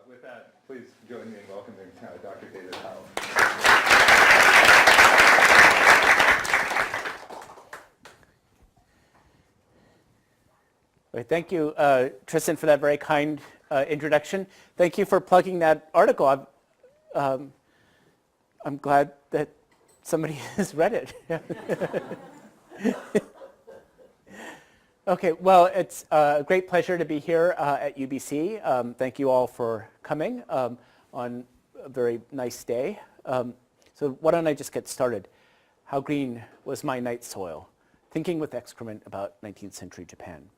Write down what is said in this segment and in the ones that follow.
With that, please join me in welcoming Dr. David Howell. Right, thank you, Tristan, for that very kind introduction. Thank you for plugging that article. I'm glad that somebody has read it. Okay, well, it's a great pleasure to be here at UBC. Thank you all for coming on a very nice day. So why don't I just get started? How green was my night soil? Thinking with excrement about 19th century Japan.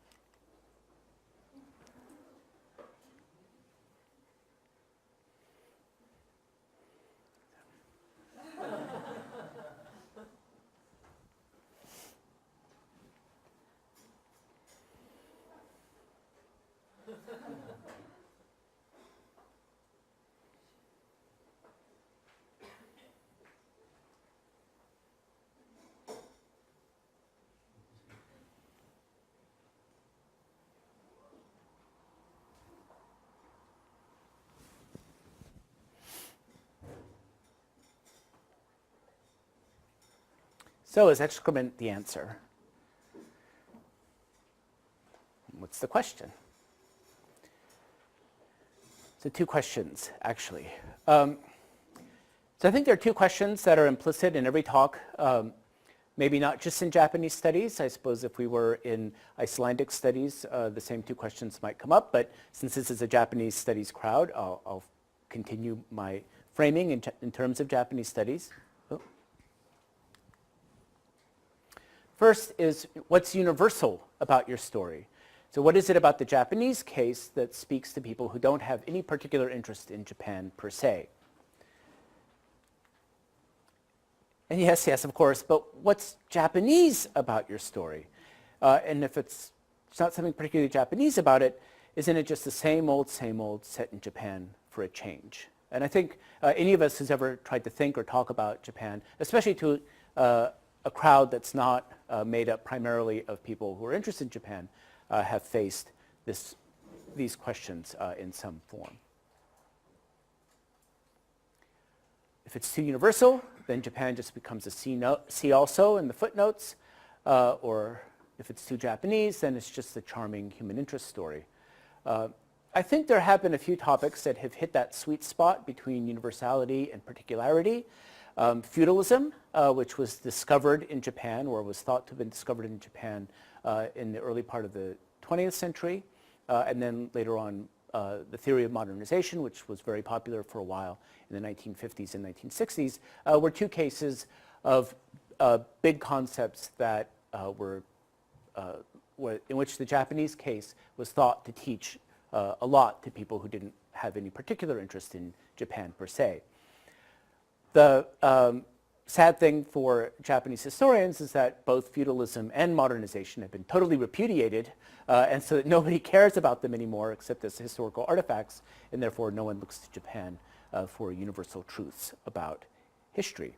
So is excrement the answer? What's the question? So two questions, actually. So I think there are two questions that are implicit in every talk, maybe not just in Japanese studies. I suppose if we were in Icelandic studies, the same two questions might come up. But since this is a Japanese studies crowd, I'll continue my framing in terms of Japanese studies. First is, what's universal about your story? So what is it about the Japanese case that speaks to people who don't have any particular interest in Japan per se? And yes, of course, but what's Japanese about your story? And if it's not something particularly Japanese about it, isn't it just the same old set in Japan for a change? And I think any of us who's ever tried to think or talk about Japan, especially to a crowd that's not made up primarily of people who are interested in Japan, have faced these questions in some form. If it's too universal, then Japan just becomes a see also in the footnotes, or if it's too Japanese, then it's just a charming human interest story. I think there have been a few topics that have hit that sweet spot between universality and particularity. Feudalism, which was discovered in Japan, or was thought to have been discovered in Japan in the early part of the 20th century, and then later on the theory of modernization, which was very popular for a while in the 1950s and 1960s, were two cases of big concepts that were in which the Japanese case was thought to teach a lot to people who didn't have any particular interest in Japan per se. The sad thing for Japanese historians is that both feudalism and modernization have been totally repudiated, and so that nobody cares about them anymore except as historical artifacts, and therefore no one looks to Japan for universal truths about history.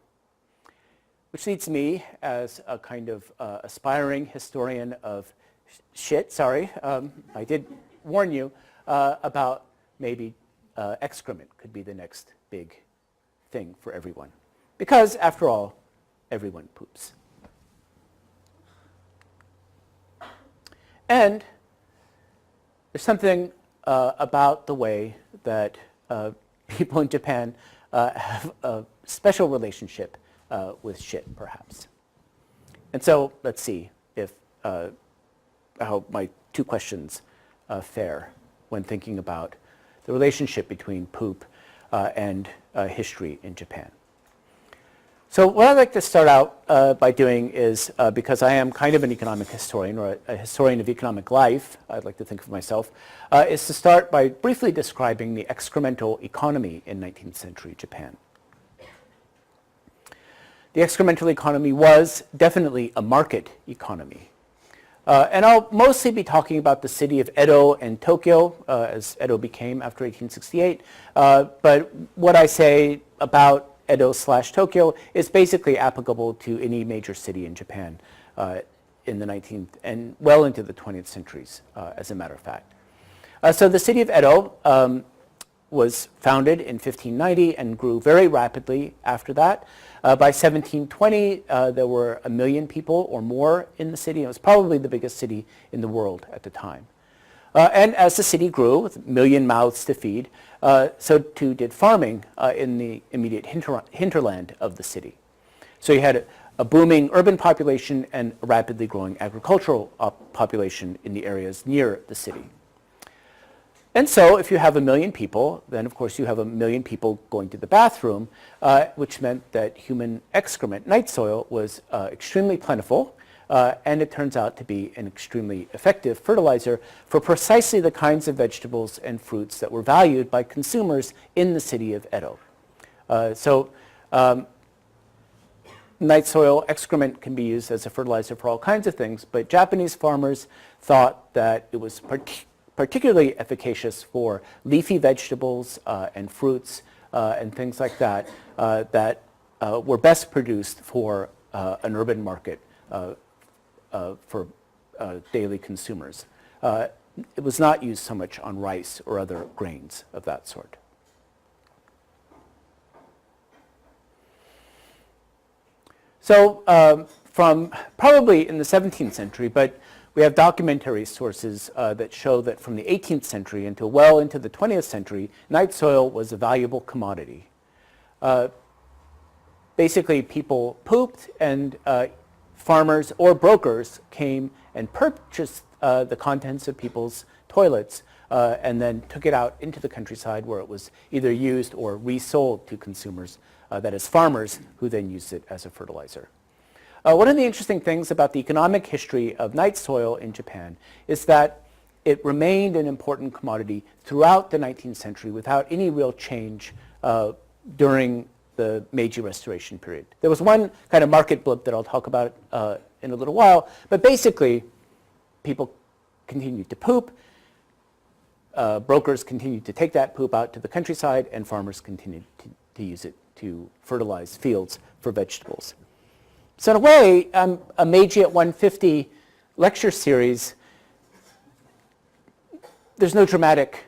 Which leads me, as a kind of aspiring historian of I did warn you about maybe excrement could be the next big thing for everyone. Because, after all, everyone poops. And there's something about the way that people in Japan have a special relationship with shit, perhaps. And so let's see if how my two questions fare when thinking about the relationship between poop and history in Japan. So what I'd like to start out by doing is, because I am kind of an economic historian, or a historian of economic life, I'd like to think of myself, is to start by briefly describing the excremental economy in 19th century Japan. The excremental economy was definitely a market economy. And I'll mostly be talking about the city of Edo and Tokyo, as Edo became after 1868. But what I say about Edo/Tokyo is basically applicable to any major city in Japan in the 19th and well into the 20th centuries, as a matter of fact. So the city of Edo was founded in 1590 and grew very rapidly after that. By 1720, there were 1 million people or more in the city. It was probably the biggest city in the world at the time. And as the city grew, with 1 million mouths to feed, so too did farming in the immediate hinterland of the city. So you had a booming urban population and a rapidly growing agricultural population in the areas near the city. And so if you have 1 million people, then of course you have 1 million people going to the bathroom, which meant that human excrement, night soil, was extremely plentiful, and it turns out to be an extremely effective fertilizer for precisely the kinds of vegetables and fruits that were valued by consumers in the city of Edo. Night soil excrement can be used as a fertilizer for all kinds of things, but Japanese farmers thought that it was particularly efficacious for leafy vegetables and fruits and things like that that were best produced for an urban market for daily consumers. It was not used so much on rice or other grains of that sort. So from probably in the 17th century, but we have documentary sources that show that from the 18th century until well into the 20th century, night soil was a valuable commodity. Basically, people pooped, and farmers or brokers came and purchased the contents of people's toilets and then took it out into the countryside where it was either used or resold to consumers, that is farmers, who then used it as a fertilizer. One of the interesting things about the economic history of night soil in Japan is that it remained an important commodity throughout the 19th century without any real change during the Meiji Restoration period. There was one kind of market blip that I'll talk about in a little while, but basically people continued to poop, brokers continued to take that poop out to the countryside, and farmers continued to use it to fertilize fields for vegetables. So in a way, a Meiji at 150 lecture series, there's no dramatic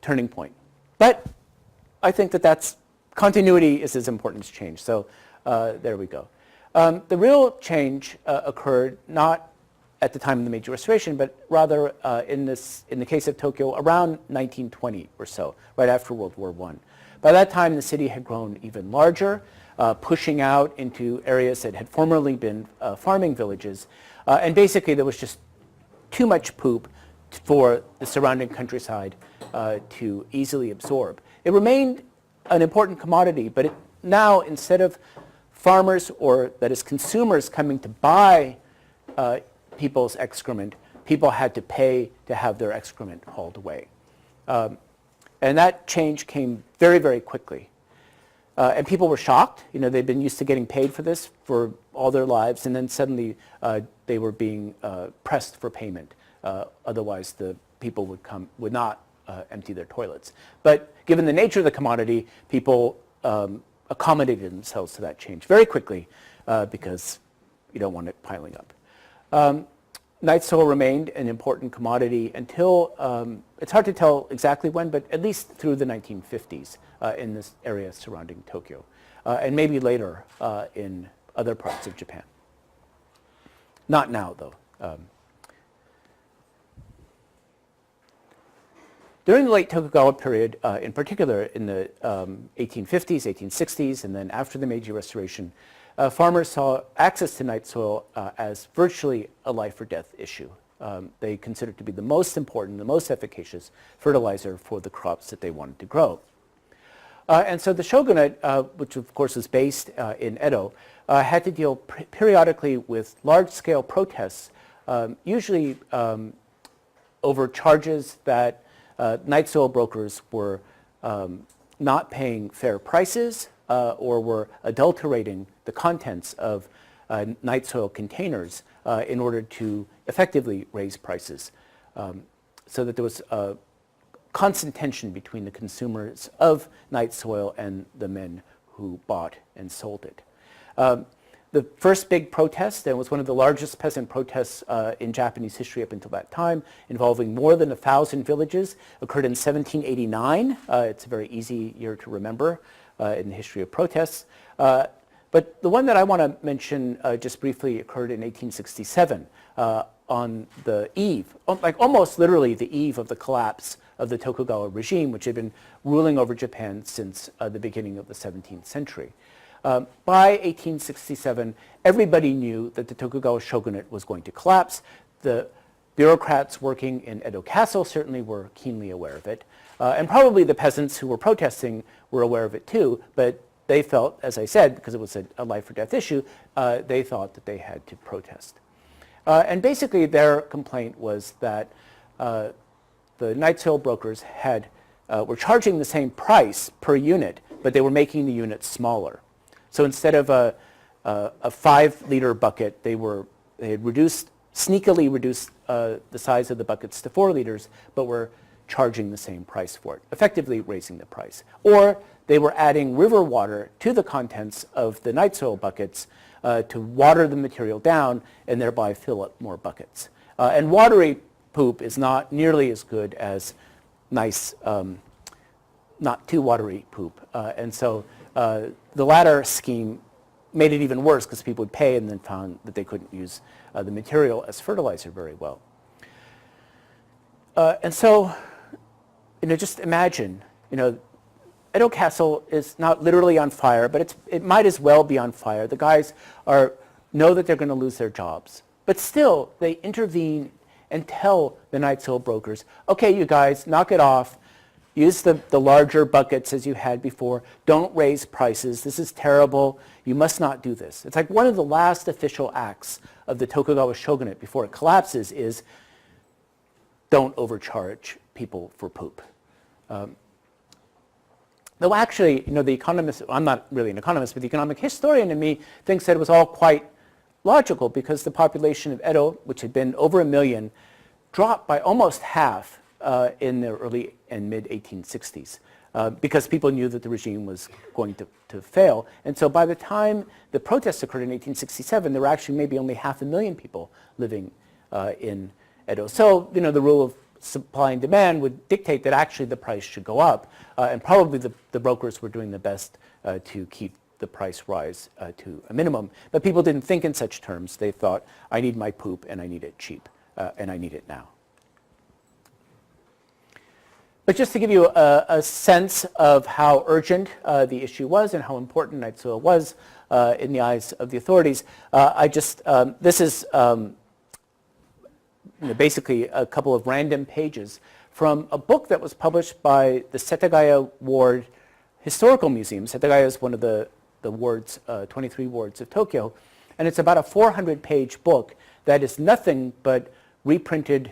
turning point. But I think that continuity is as important as change. So there we go. The real change occurred not at the time of the Meiji Restoration, but rather in the case of Tokyo around 1920 or so, right after World War I. By that time, the city had grown even larger, pushing out into areas that had formerly been farming villages. And basically, there was just too much poop for the surrounding countryside to easily absorb. It remained an important commodity, but now, instead of farmers, or that is consumers, coming to buy people's excrement, people had to pay to have their excrement hauled away. And that change came very, very quickly. And people were shocked. You know, they'd been used to getting paid for this for all their lives, and then suddenly they were being pressed for payment. Otherwise, the people would not empty their toilets. But given the nature of the commodity, people accommodated themselves to that change very quickly because you don't want it piling up. Night soil remained an important commodity until, it's hard to tell exactly when, but at least through the 1950s in this area surrounding Tokyo, and maybe later in other parts of Japan. Not now, though. During the late Tokugawa period, in particular in the 1850s, 1860s, and then after the Meiji Restoration, farmers saw access to night soil as virtually a life or death issue. They considered it to be the most important, the most efficacious fertilizer for the crops that they wanted to grow. And so the shogunate, which of course was based in Edo, had to deal periodically with large-scale protests, usually over charges that night soil brokers were not paying fair prices or were adulterating the contents of night soil containers in order to effectively raise prices, so that there was a constant tension between the consumers of night soil and the men who bought and sold it. The first big protest, and it was one of the largest peasant protests in Japanese history up until that time, involving more than 1,000 villages, occurred in 1789. It's a very easy year to remember in the history of protests. But the one that I want to mention just briefly occurred in 1867 on the eve, like almost literally the eve of the collapse of the Tokugawa regime, which had been ruling over Japan since the beginning of the 17th century. By 1867, everybody knew that the Tokugawa shogunate was going to collapse. The bureaucrats working in Edo Castle certainly were keenly aware of it. And probably the peasants who were protesting were aware of it too, but they felt, as I said, because it was a life or death issue, they thought that they had to protest. And basically their complaint was that the night sale brokers were charging the same price per unit, but they were making the units smaller. So instead of a 5-liter bucket, they had sneakily reduced the size of the buckets to 4 liters, but were charging the same price for it, effectively raising the price. Or they were adding river water to the contents of the night soil buckets to water the material down and thereby fill up more buckets. And watery poop is not nearly as good as nice, not too watery poop. And so the latter scheme made it even worse because people would pay and then found that they couldn't use the material as fertilizer very well. And so, just imagine, Edo Castle is not literally on fire, but it might as well be on fire. The guys know that they're going to lose their jobs. But still, they intervene and tell the night sale brokers, okay, you guys, knock it off. Use the larger buckets as you had before. Don't raise prices. This is terrible. You must not do this. It's like one of the last official acts of the Tokugawa shogunate before it collapses is don't overcharge people for poop. Though actually, the economist, I'm not really an economist, but the economic historian in me thinks that it was all quite logical because the population of Edo, which had been over 1 million, dropped by almost half in the early and mid-1860s because people knew that the regime was going to fail. And so by the time the protests occurred in 1867, there were actually maybe only 500,000 people living in Edo. So, the rule of supply and demand would dictate that actually the price should go up. And probably the brokers were doing the best to keep the price rise to a minimum. But people didn't think in such terms. They thought, I need my poop and I need it cheap and I need it now. But just to give you a sense of how urgent the issue was and how important night soil was in the eyes of the authorities, this is basically a couple of random pages from a book that was published by the Setagaya Ward Historical Museum. Setagaya is one of the wards, 23 wards of Tokyo, and it's about a 400-page book that is nothing but reprinted,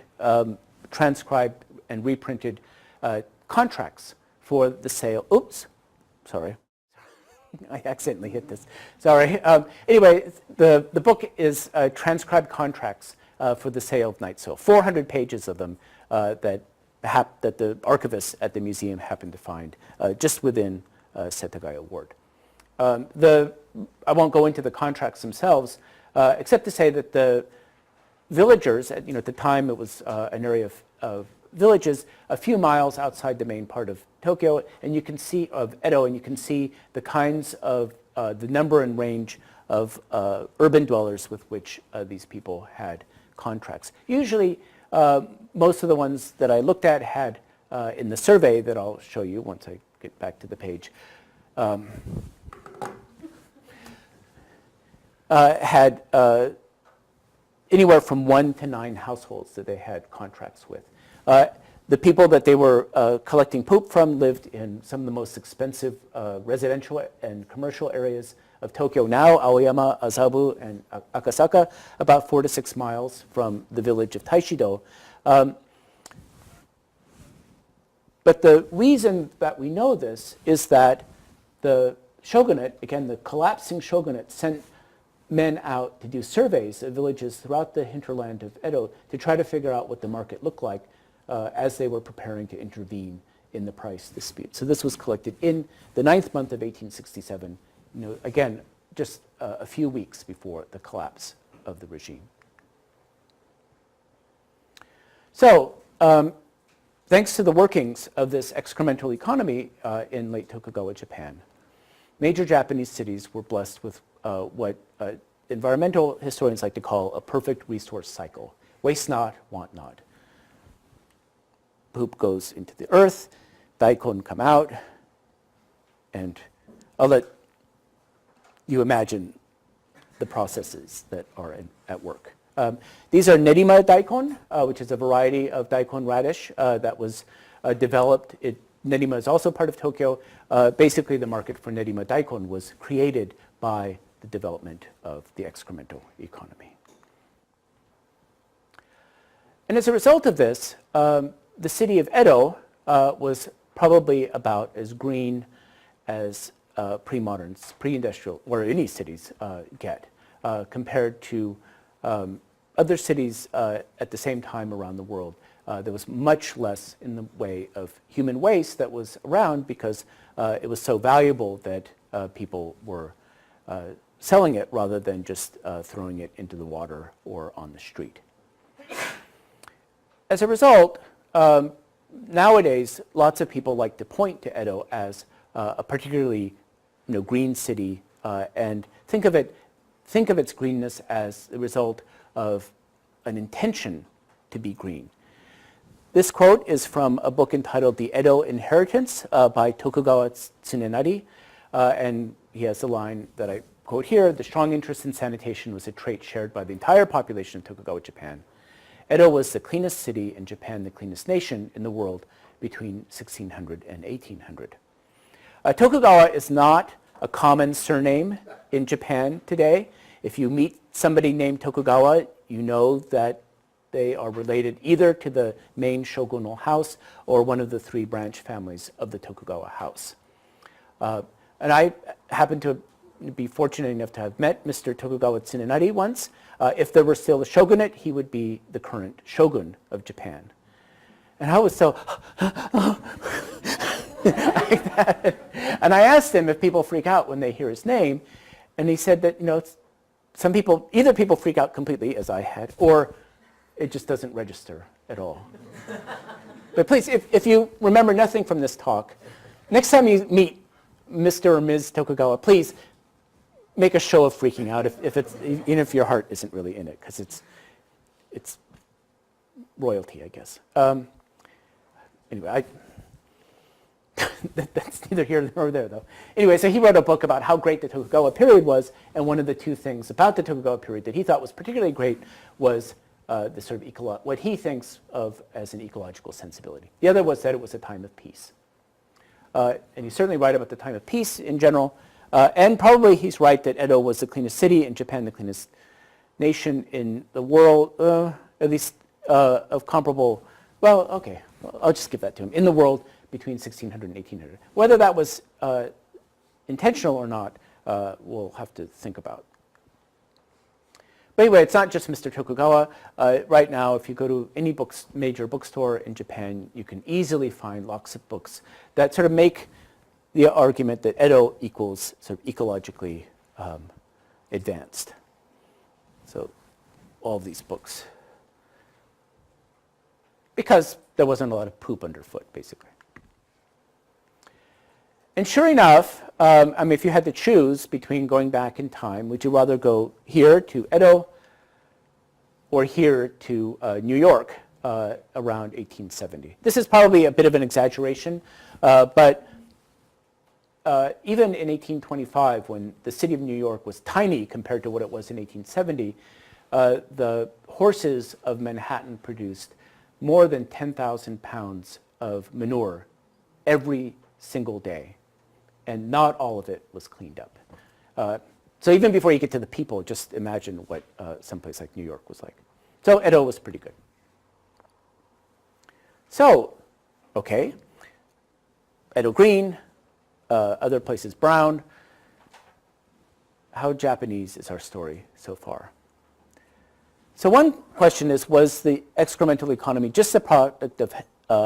transcribed, and reprinted contracts for the sale. Oops, sorry. I accidentally hit this. Sorry. Anyway, the book is transcribed contracts for the sale of night soil. 400 pages of them that the archivists at the museum happened to find just within Setagaya Ward. I won't go into the contracts themselves, except to say that the villagers, at the time it was an area of villages a few miles outside the main part of Tokyo, and you can see of Edo, and you can see the kinds of the number and range of urban dwellers with which these people had contracts. Usually, most of the ones that I looked at had in the survey that I'll show you once I get back to the page, had anywhere from 1 to 9 households that they had contracts with. The people that they were collecting poop from lived in some of the most expensive residential and commercial areas of Tokyo now, Aoyama, Azabu, and Akasaka, about 4 to 6 miles from the village of Taishido. But the reason that we know this is that the shogunate, again, the collapsing shogunate, sent men out to do surveys of villages throughout the hinterland of Edo to try to figure out what the market looked like as they were preparing to intervene in the price dispute. So this was collected in the 9th month of 1867. Again, just a few weeks before the collapse of the regime. So, thanks to the workings of this excremental economy in late Tokugawa Japan, major Japanese cities were blessed with what environmental historians like to call a perfect resource cycle. Waste not, want not. Poop goes into the earth, daikon come out, and I'll let you imagine the processes that are at work. These are nerima daikon, which is a variety of daikon radish that was developed. Nerima is also part of Tokyo. Basically, the market for nerima daikon was created by the development of the excremental economy. And as a result of this, the city of Edo was probably about as green as pre-modern, pre-industrial, or any cities get, compared to other cities at the same time around the world. There was much less in the way of human waste that was around because it was so valuable that people were selling it rather than just throwing it into the water or on the street. As a result, nowadays, lots of people like to point to Edo as a particularly green city and think of its greenness as the result of an intention to be green. This quote is from a book entitled The Edo Inheritance by Tokugawa Tsunenari, and he has the line that I quote here: "The strong interest in sanitation was a trait shared by the entire population of Tokugawa, Japan. Edo was the cleanest city and Japan the cleanest nation in the world between 1600 and 1800. Tokugawa is not a common surname in Japan today. If you meet somebody named Tokugawa, you know that they are related either to the main shogunal house or one of the three branch families of the Tokugawa house. And I happen to be fortunate enough to have met Mr. Tokugawa Tsunenari once. If there were still a shogunate, he would be the current shogun of Japan. And I was so, like that. And I asked him if people freak out when they hear his name, and he said that, some people, either people freak out completely, as I had, or it just doesn't register at all. But please, if you remember nothing from this talk, next time you meet Mr. or Ms. Tokugawa, please make a show of freaking out, even if your heart isn't really in it, because it's royalty, I guess. Anyway, that's neither here nor there, though. Anyway, so he wrote a book about how great the Tokugawa period was, and one of the two things about the Tokugawa period that he thought was particularly great was the sort of what he thinks of as an ecological sensibility. The other was that it was a time of peace. And he's certainly right about the time of peace in general, and probably he's right that Edo was the cleanest city and Japan the cleanest nation in the world, at least of comparable, well, okay, I'll just give that to him, in the world between 1600 and 1800. Whether that was intentional or not, we'll have to think about. But anyway, it's not just Mr. Tokugawa. Right now, if you go to any major bookstore in Japan, you can easily find lots of books that sort of make the argument that Edo equals sort of ecologically advanced. So all of these books. Because there wasn't a lot of poop underfoot, basically. And sure enough, if you had to choose between going back in time, would you rather go here to Edo or here to New York around 1870? This is probably a bit of an exaggeration, but even in 1825, when the city of New York was tiny compared to what it was in 1870, the horses of Manhattan produced more than 10,000 pounds of manure every single day. And not all of it was cleaned up. So even before you get to the people, just imagine what someplace like New York was like. So Edo was pretty good. So, okay, Edo green, other places brown. How Japanese is our story so far? So one question is, was the excremental economy just a product of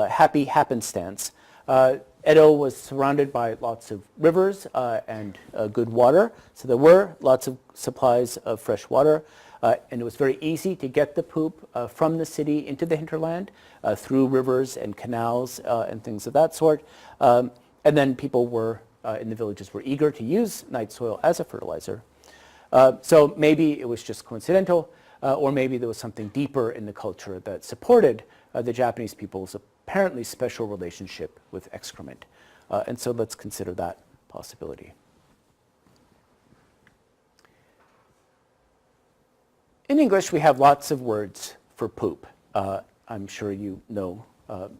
happy happenstance? Edo was surrounded by lots of rivers and good water, so there were lots of supplies of fresh water, and it was very easy to get the poop from the city into the hinterland through rivers and canals and things of that sort. And then people were, in the villages, were eager to use night soil as a fertilizer. So maybe it was just coincidental, or maybe there was something deeper in the culture that supported the Japanese people's apparently special relationship with excrement. And so let's consider that possibility. In English, we have lots of words for poop. I'm sure you know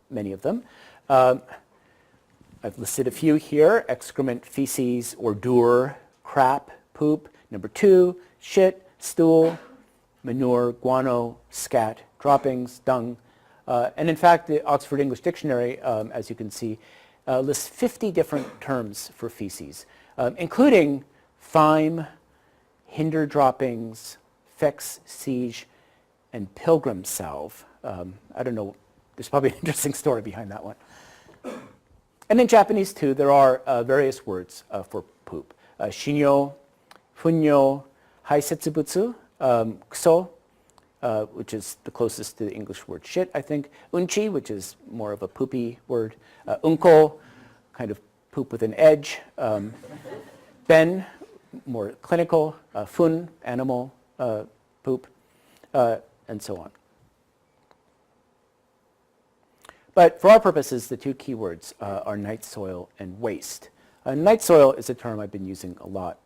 many of them. I've listed a few here: excrement, feces, ordure, crap, poop. Number 2, shit, stool, manure, guano, scat, droppings, dung. And in fact, the Oxford English Dictionary, as you can see, lists 50 different terms for feces, including thyme, hinder droppings, fex, siege, and pilgrim salve. I don't know, there's probably an interesting story behind that one. And in Japanese, too, there are various words for poop. Shinyo, funyo, haisetsubutsu, kuso, which is the closest to the English word shit, I think. Unchi, which is more of a poopy word. Unko, kind of poop with an edge. Ben, more clinical. Fun, animal poop, and so on. But for our purposes, the two key words are night soil and waste. Night soil is a term I've been using a lot.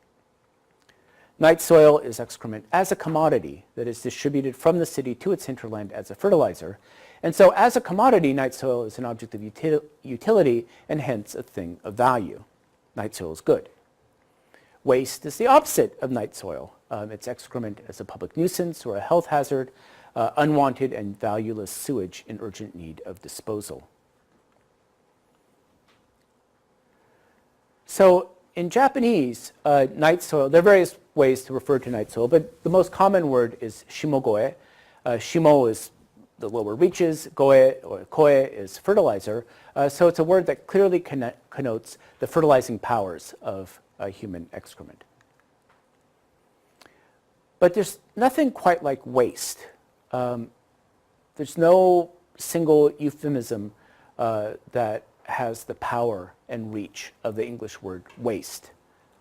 Night soil is excrement as a commodity that is distributed from the city to its hinterland as a fertilizer. And so as a commodity, night soil is an object of utility and hence a thing of value. Night soil is good. Waste is the opposite of night soil. It's excrement as a public nuisance or a health hazard, unwanted and valueless sewage in urgent need of disposal. So in Japanese, night soil, there are various ways to refer to night soil, but the most common word is shimogoe. Shimo is the lower reaches, goe or koe is fertilizer. So it's a word that clearly connotes the fertilizing powers of human excrement. But there's nothing quite like waste. There's no single euphemism that has the power and reach of the English word waste,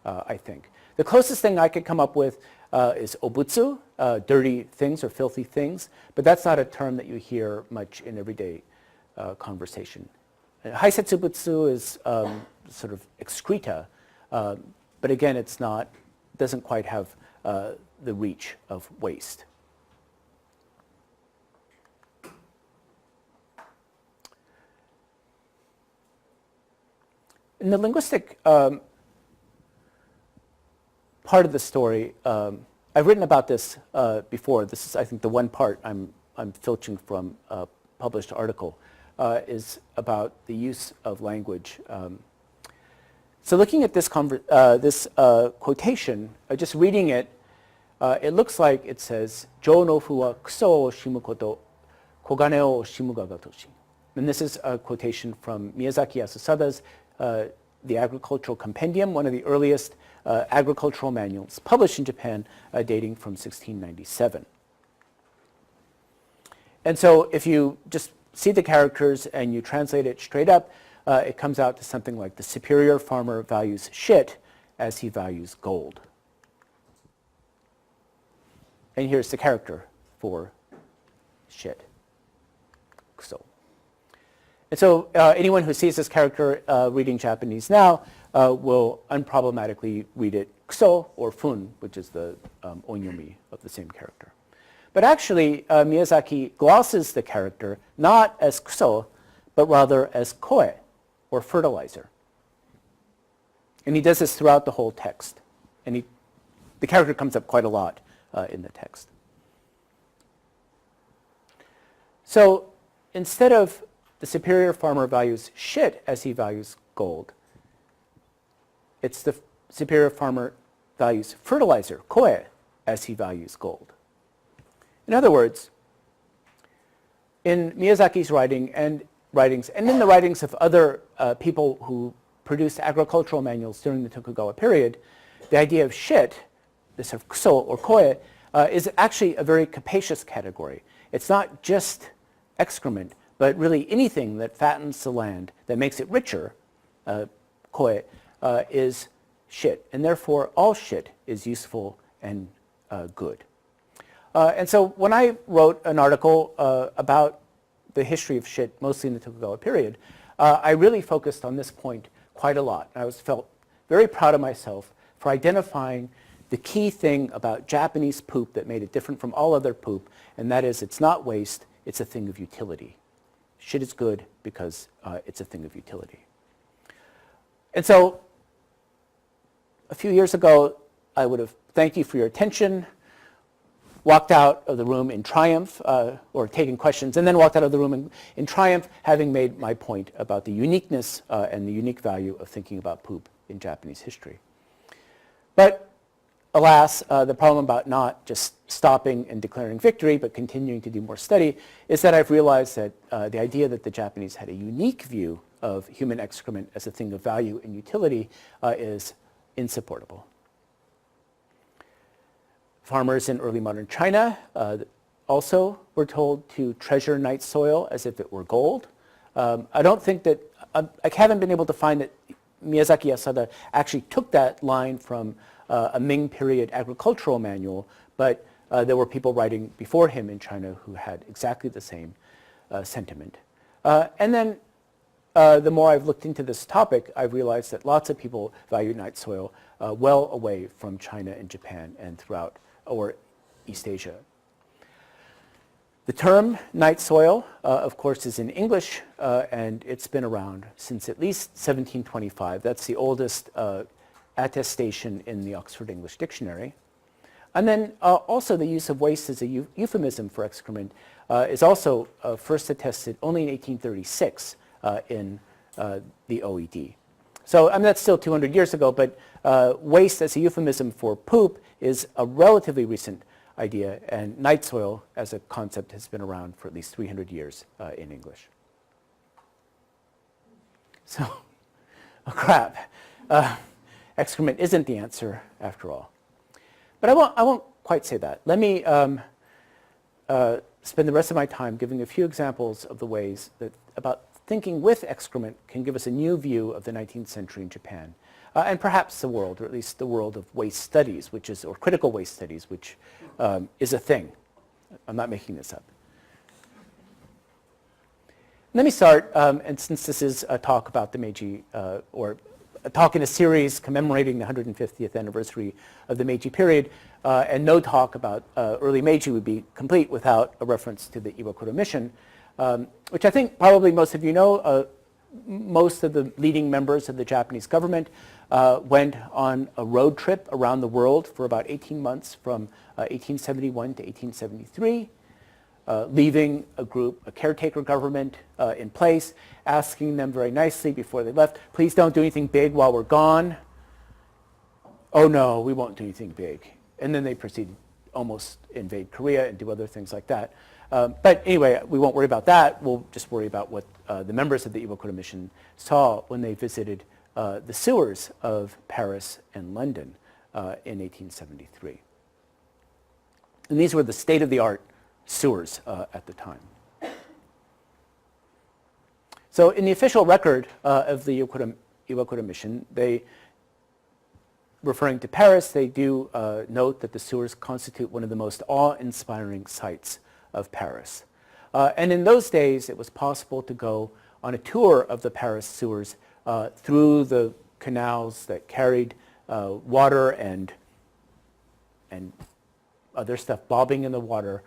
I think. The closest thing I could come up with is obutsu, dirty things or filthy things, but that's not a term that you hear much in everyday conversation. Haisetsubutsu is sort of excreta, but again, doesn't quite have the reach of waste. In the linguistic part of the story, I've written about this before. This is, I think, the one part I'm filching from a published article, is about the use of language. So looking at this quotation, just reading it, it looks like it says, "Jo no fu wa kuso o shimu koto, kogane o shimu ga gatoshi." And this is a quotation from Miyazaki Yasusada's The Agricultural Compendium, one of the earliest agricultural manuals published in Japan, dating from 1697. And so if you just see the characters and you translate it straight up, it comes out to something like, "The superior farmer values shit as he values gold." And here's the character for shit. So. And so anyone who sees this character reading Japanese now will unproblematically read it kuso or fun, which is the onyomi of the same character. But actually, Miyazaki glosses the character not as kuso, but rather as koe, or fertilizer. And he does this throughout the whole text. And the character comes up quite a lot in the text. So instead of "the superior farmer values shit as he values gold," it's "the superior farmer values fertilizer, koe, as he values gold." In other words, in Miyazaki's writing, and writings and in the writings of other people who produced agricultural manuals during the Tokugawa period, the idea of shit, this sort of kuso or koe, is actually a very capacious category. It's not just excrement, but really anything that fattens the land, that makes it richer, koe, is shit. And therefore, all shit is useful and good. And so when I wrote an article about the history of shit, mostly in the Tokugawa period, I really focused on this point quite a lot. I felt very proud of myself for identifying the key thing about Japanese poop that made it different from all other poop, and that is it's not waste, it's a thing of utility. Shit is good because it's a thing of utility. And so a few years ago, I would have thanked you for your attention, walked out of the room in triumph, or taken questions, and then walked out of the room in triumph, having made my point about the uniqueness and the unique value of thinking about poop in Japanese history. But alas, the problem about not just stopping and declaring victory, but continuing to do more study, is that I've realized that the idea that the Japanese had a unique view of human excrement as a thing of value and utility is insupportable. Farmers in early modern China also were told to treasure night soil as if it were gold. I don't think that, I haven't been able to find that Miyazaki Yasuda actually took that line from a Ming period agricultural manual, but there were people writing before him in China who had exactly the same sentiment. And then the more I've looked into this topic, I've realized that lots of people value night soil well away from China and Japan and throughout or East Asia. The term night soil, of course, is in English, and it's been around since at least 1725. That's the oldest attestation in the Oxford English Dictionary. And then also the use of waste as a euphemism for excrement is also first attested only in 1836 in the OED. So that's still 200 years ago, but waste as a euphemism for poop is a relatively recent idea, and night soil as a concept has been around for at least 300 years in English. So, oh crap. Excrement isn't the answer after all. But I won't quite say that. Let me spend the rest of my time giving a few examples of the ways that about thinking with excrement can give us a new view of the 19th century in Japan, and perhaps the world, or at least the world of waste studies, or critical waste studies, which is a thing. I'm not making this up. Let me start, and since this is a talk about the Meiji, or a talk in a series commemorating the 150th anniversary of the Meiji period, and no talk about early Meiji would be complete without a reference to the Iwakura mission, which I think probably most of you know. Most of the leading members of the Japanese government went on a road trip around the world for about 18 months from 1871 to 1873, leaving a caretaker government in place, asking them very nicely before they left, please don't do anything big while we're gone. Oh no, we won't do anything big. And then they proceeded almost invade Korea and do other things like that. But anyway, we won't worry about that. We'll just worry about what the members of the Iwakura mission saw when they visited the sewers of Paris and London in 1873. And these were the state-of-the-art sewers at the time. So in the official record of the Iwakura mission, referring to Paris, they do note that the sewers constitute one of the most awe-inspiring sights of Paris. And in those days, it was possible to go on a tour of the Paris sewers through the canals that carried water and other stuff bobbing in the water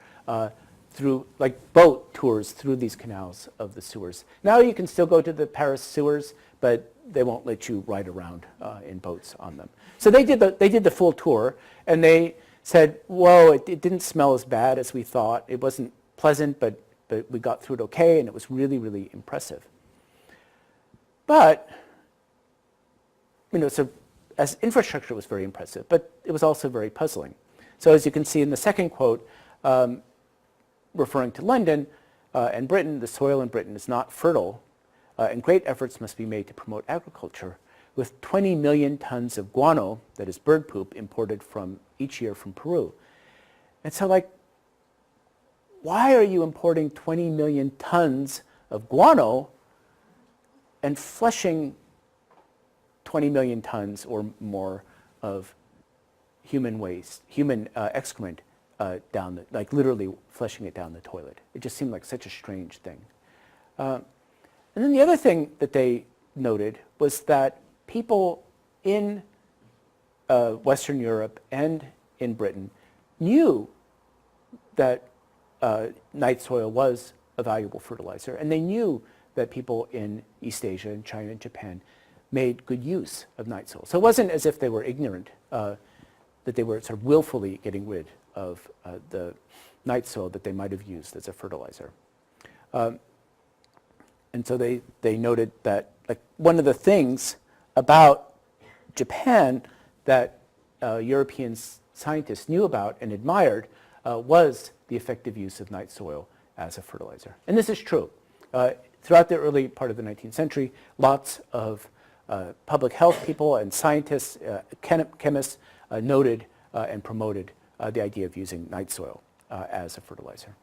through, like boat tours through these canals of the sewers. Now you can still go to the Paris sewers, but they won't let you ride around in boats on them. So they did the full tour, and they said, whoa, it didn't smell as bad as we thought. It wasn't pleasant, but we got through it okay, and it was really, really impressive. But, so as infrastructure was very impressive, but it was also very puzzling. So as you can see in the second quote, referring to London, and Britain, the soil in Britain is not fertile, and great efforts must be made to promote agriculture, with 20 million tons of guano, that is bird poop, imported from each year from Peru. And so, like, why are you importing 20 million tons of guano and flushing 20 million tons or more of human waste, human excrement down the, like literally flushing it down the toilet? It just seemed like such a strange thing. And then the other thing that they noted was that people in Western Europe and in Britain knew that night soil was a valuable fertilizer, and they knew that people in East Asia and China and Japan made good use of night soil. So it wasn't as if they were ignorant, that they were sort of willfully getting rid of the night soil that they might have used as a fertilizer. And so they noted that, like, one of the things about Japan that European scientists knew about and admired was the effective use of night soil as a fertilizer. And this is true. Throughout the early part of the 19th century, lots of public health people and scientists, chemists, noted and promoted the idea of using night soil as a fertilizer.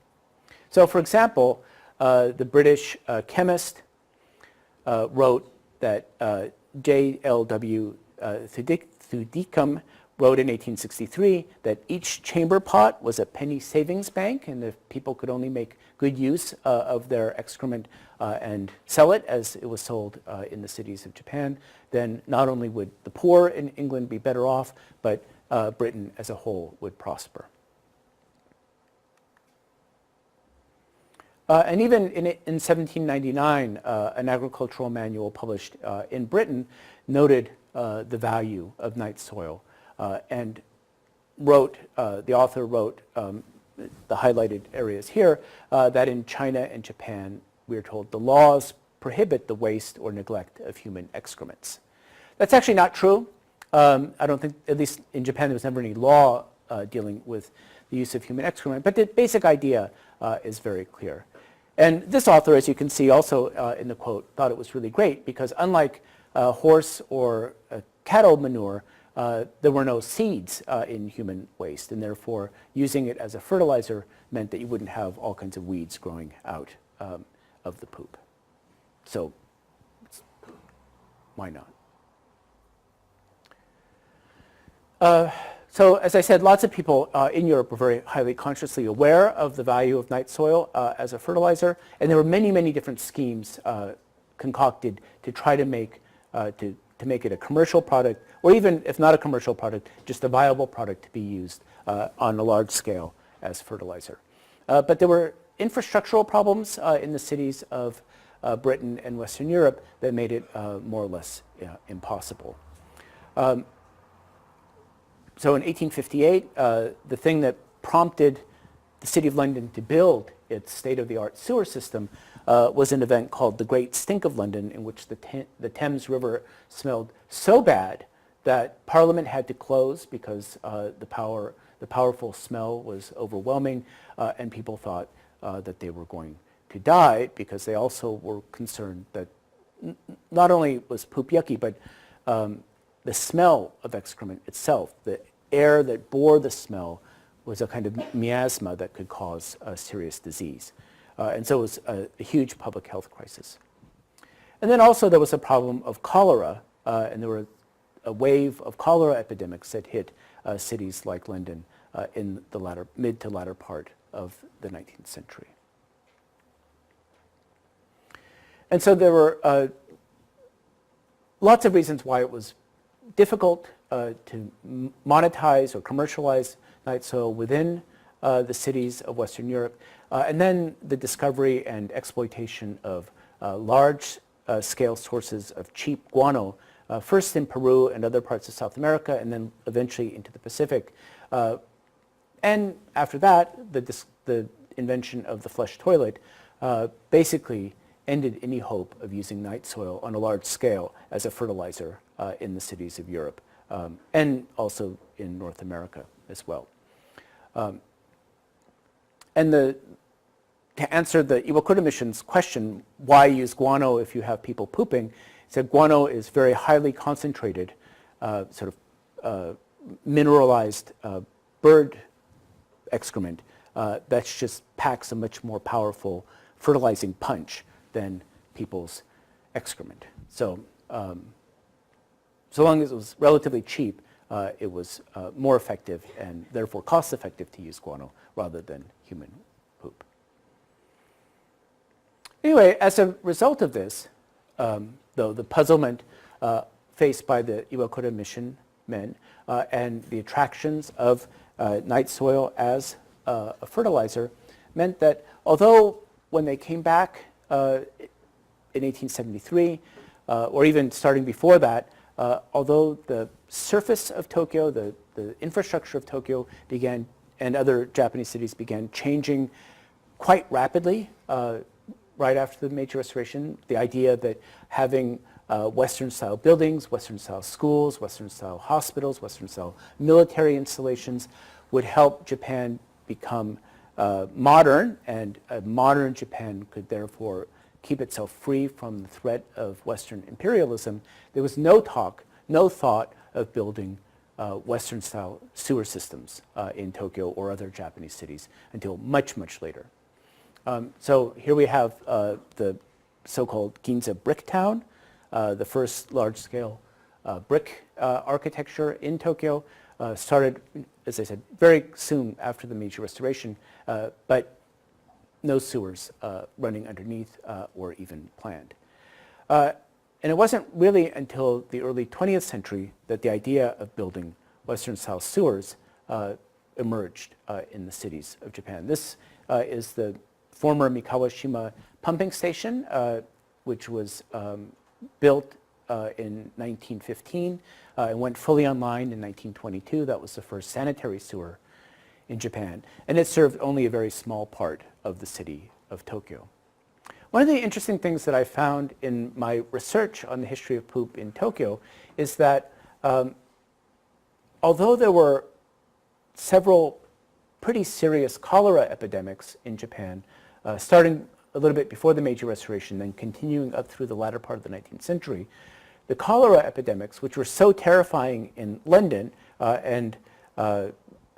So, for example, the British chemist wrote that J.L.W. Thudicum wrote in 1863 that each chamber pot was a penny savings bank, and if people could only make good use of their excrement and sell it as it was sold in the cities of Japan, then not only would the poor in England be better off, but Britain as a whole would prosper. And even in 1799, an agricultural manual published in Britain noted the value of night soil and wrote, the author wrote, the highlighted areas here, that in China and Japan, we are told the laws prohibit the waste or neglect of human excrements. That's actually not true. I don't think, at least in Japan, there was never any law dealing with the use of human excrement, but the basic idea is very clear. And this author, as you can see also in the quote, thought it was really great because unlike horse or cattle manure, there were no seeds in human waste, and therefore using it as a fertilizer meant that you wouldn't have all kinds of weeds growing out of the poop. So why not? So as I said, lots of people in Europe were very highly consciously aware of the value of night soil as a fertilizer, and there were many, many different schemes concocted to try to make it a commercial product, or even if not a commercial product, just a viable product to be used on a large scale as fertilizer. But there were infrastructural problems in the cities of Britain and Western Europe that made it more or less impossible. So in 1858, the thing that prompted the City of London to build its state-of-the-art sewer system was an event called the Great Stink of London, in which the Thames River smelled so bad that Parliament had to close because the powerful smell was overwhelming, and people thought that they were going to die because they also were concerned that not only was poop yucky, but the smell of excrement itself, the air that bore the smell, was a kind of miasma that could cause a serious disease. And so it was a huge public health crisis. And then also there was a problem of cholera, and there were a wave of cholera epidemics that hit cities like London in the mid to latter part of the 19th century. And so there were lots of reasons why it was difficult to monetize or commercialize night soil within the cities of Western Europe. And then the discovery and exploitation of large-scale sources of cheap guano, first in Peru and other parts of South America, and then eventually into the Pacific. And after that, the invention of the flush toilet basically ended any hope of using night soil on a large scale as a fertilizer in the cities of Europe, and also in North America as well. And to answer the Iwakura mission's question, why use guano if you have people pooping, he said guano is very highly concentrated, mineralized bird excrement that just packs a much more powerful fertilizing punch than people's excrement. So, so long as it was relatively cheap, it was more effective and therefore cost effective to use guano rather than human poop. Anyway, as a result of this, though, the puzzlement faced by the Iwakura mission men and the attractions of night soil as a fertilizer meant that although when they came back in 1873, or even starting before that, although the surface of Tokyo, the infrastructure of Tokyo began, and other Japanese cities began changing quite rapidly right after the Meiji Restoration, the idea that having Western-style buildings, Western-style schools, Western-style hospitals, Western-style military installations would help Japan become modern, and a modern Japan could therefore keep itself free from the threat of Western imperialism. There was no thought of building Western-style sewer systems in Tokyo or other Japanese cities until much, much later. So here we have the so-called Ginza brick town, the first large-scale brick architecture in Tokyo, started, as I said, very soon after the Meiji Restoration, but no sewers running underneath or even planned. And it wasn't really until the early 20th century that the idea of building Western-style sewers emerged in the cities of Japan. This is the former Mikawashima pumping station, which was built in 1915 and went fully online in 1922. That was the first sanitary sewer in Japan, and it served only a very small part of the city of Tokyo. One of the interesting things that I found in my research on the history of poop in Tokyo is that although there were several pretty serious cholera epidemics in Japan, starting a little bit before the Meiji Restoration, then continuing up through the latter part of the 19th century, the cholera epidemics, which were so terrifying in London and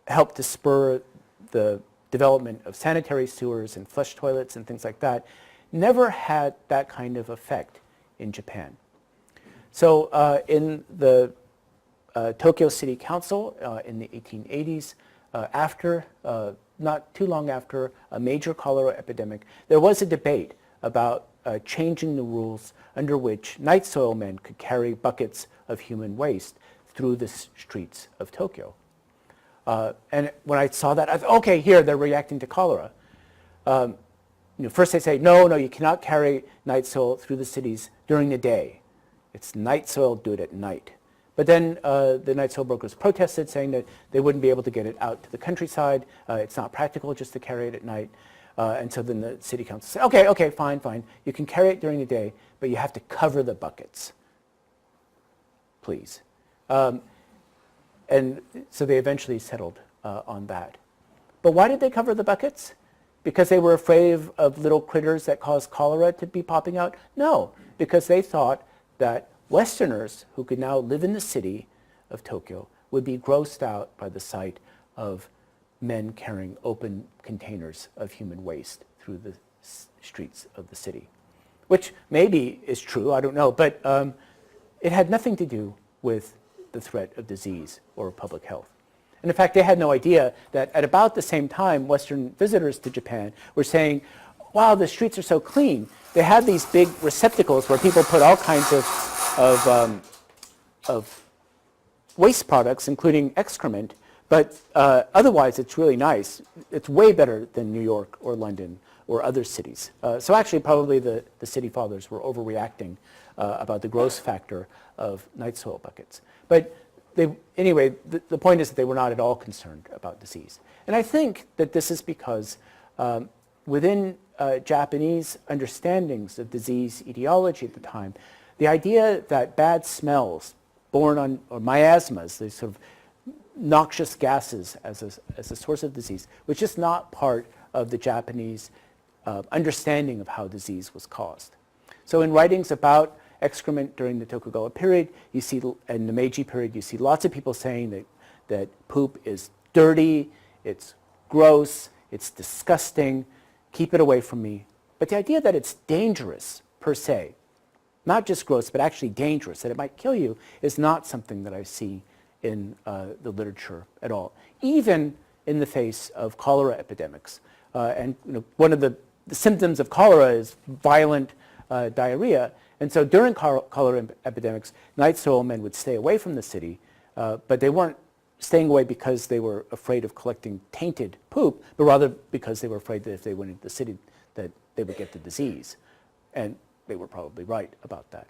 helped to spur the development of sanitary sewers and flush toilets and things like that, never had that kind of effect in Japan. So in the Tokyo City Council in the 1880s, not too long after a major cholera epidemic, there was a debate about changing the rules under which night soil men could carry buckets of human waste through the streets of Tokyo. And when I saw that, I thought, okay, here, they're reacting to cholera. First they say, no, you cannot carry night soil through the cities during the day. It's night soil, do it at night. But then the night soil brokers protested, saying that they wouldn't be able to get it out to the countryside. It's not practical just to carry it at night. And so then the city council said, okay, fine. You can carry it during the day, but you have to cover the buckets, please. And so they eventually settled on that. But why did they cover the buckets? Because they were afraid of little critters that caused cholera to be popping out? No, because they thought that Westerners who could now live in the city of Tokyo would be grossed out by the sight of men carrying open containers of human waste through the streets of the city, which maybe is true, I don't know, but it had nothing to do with the threat of disease or public health. And in fact, they had no idea that at about the same time, Western visitors to Japan were saying, wow, the streets are so clean. They had these big receptacles where people put all kinds of waste products, including excrement, but otherwise it's really nice. It's way better than New York or London or other cities. So actually probably the city fathers were overreacting about the gross factor of night soil buckets. But anyway, the point is that they were not at all concerned about disease. And I think that this is because within Japanese understandings of disease etiology at the time, the idea that bad smells borne on, or miasmas, these sort of noxious gases as a source of disease, was just not part of the Japanese understanding of how disease was caused. So in writings about excrement during the Tokugawa period, you see, in the Meiji period, you see lots of people saying that poop is dirty, it's gross, it's disgusting, keep it away from me. But the idea that it's dangerous per se, not just gross, but actually dangerous, that it might kill you, is not something that I see in the literature at all, even in the face of cholera epidemics. And one of the symptoms of cholera is violent diarrhea. And so during cholera epidemics, night soil men would stay away from the city, but they weren't staying away because they were afraid of collecting tainted poop, but rather because they were afraid that if they went into the city that they would get the disease. And they were probably right about that.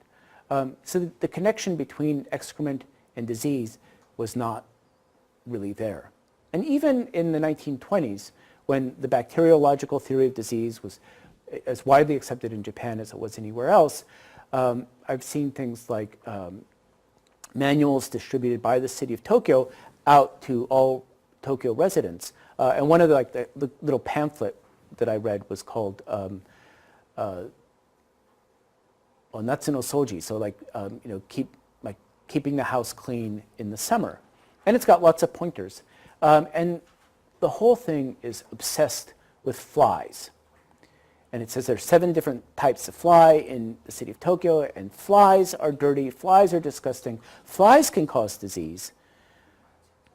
So the connection between excrement and disease was not really there. And even in the 1920s, when the bacteriological theory of disease was as widely accepted in Japan as it was anywhere else, I've seen things like manuals distributed by the city of Tokyo out to all Tokyo residents. And one of the little pamphlet that I read was called Onatsu no Soji, so keeping the house clean in the summer. And it's got lots of pointers. And the whole thing is obsessed with flies. And it says there's 7 different types of fly in the city of Tokyo, and flies are dirty, flies are disgusting, flies can cause disease.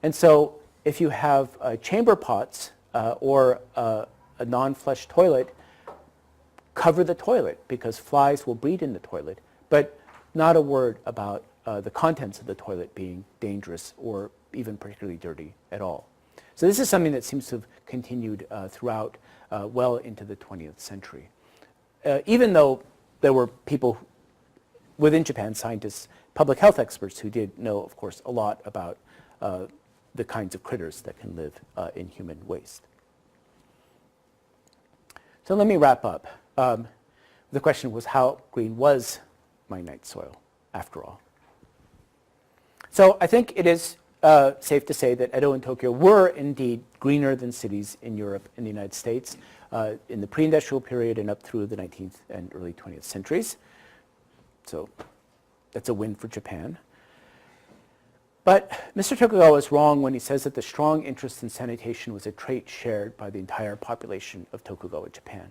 And so if you have chamber pots or a non-flush toilet, cover the toilet because flies will breed in the toilet, but not a word about the contents of the toilet being dangerous or even particularly dirty at all. So this is something that seems to have continued throughout well into the 20th century. Even though there were people within Japan, scientists, public health experts who did know, of course, a lot about the kinds of critters that can live in human waste. So let me wrap up. The question was, how green was my night soil after all? So I think it is safe to say that Edo and Tokyo were indeed greener than cities in Europe and the United States in the pre-industrial period and up through the 19th and early 20th centuries. So that's a win for Japan. But Mr. Tokugawa is wrong when he says that the strong interest in sanitation was a trait shared by the entire population of Tokugawa, Japan.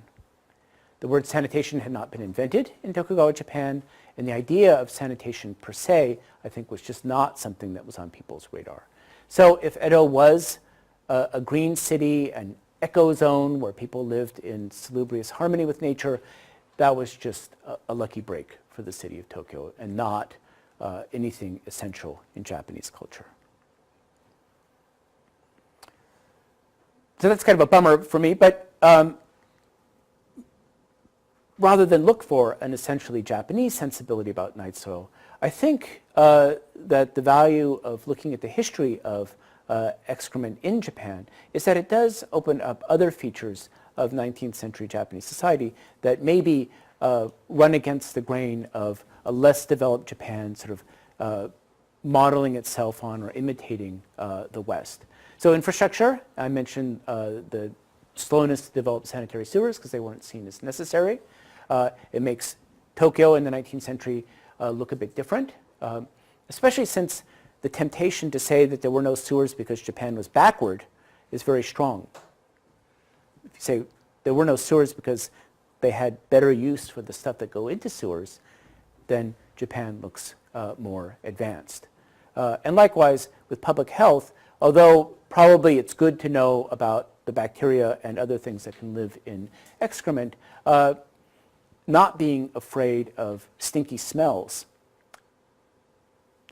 The word sanitation had not been invented in Tokugawa, Japan, and the idea of sanitation per se, I think, was just not something that was on people's radar. So if Edo was a green city, an eco zone where people lived in salubrious harmony with nature, that was just a lucky break for the city of Tokyo and not anything essential in Japanese culture. So that's kind of a bummer for me, but rather than look for an essentially Japanese sensibility about night soil, I think that the value of looking at the history of excrement in Japan is that it does open up other features of 19th century Japanese society that maybe run against the grain of a less developed Japan sort of modeling itself on or imitating the West. So infrastructure, I mentioned the slowness to develop sanitary sewers because they weren't seen as necessary. It makes Tokyo in the 19th century look a bit different, especially since the temptation to say that there were no sewers because Japan was backward is very strong. If you say there were no sewers because they had better use for the stuff that go into sewers, then Japan looks more advanced. And likewise, with public health, although probably it's good to know about the bacteria and other things that can live in excrement, not being afraid of stinky smells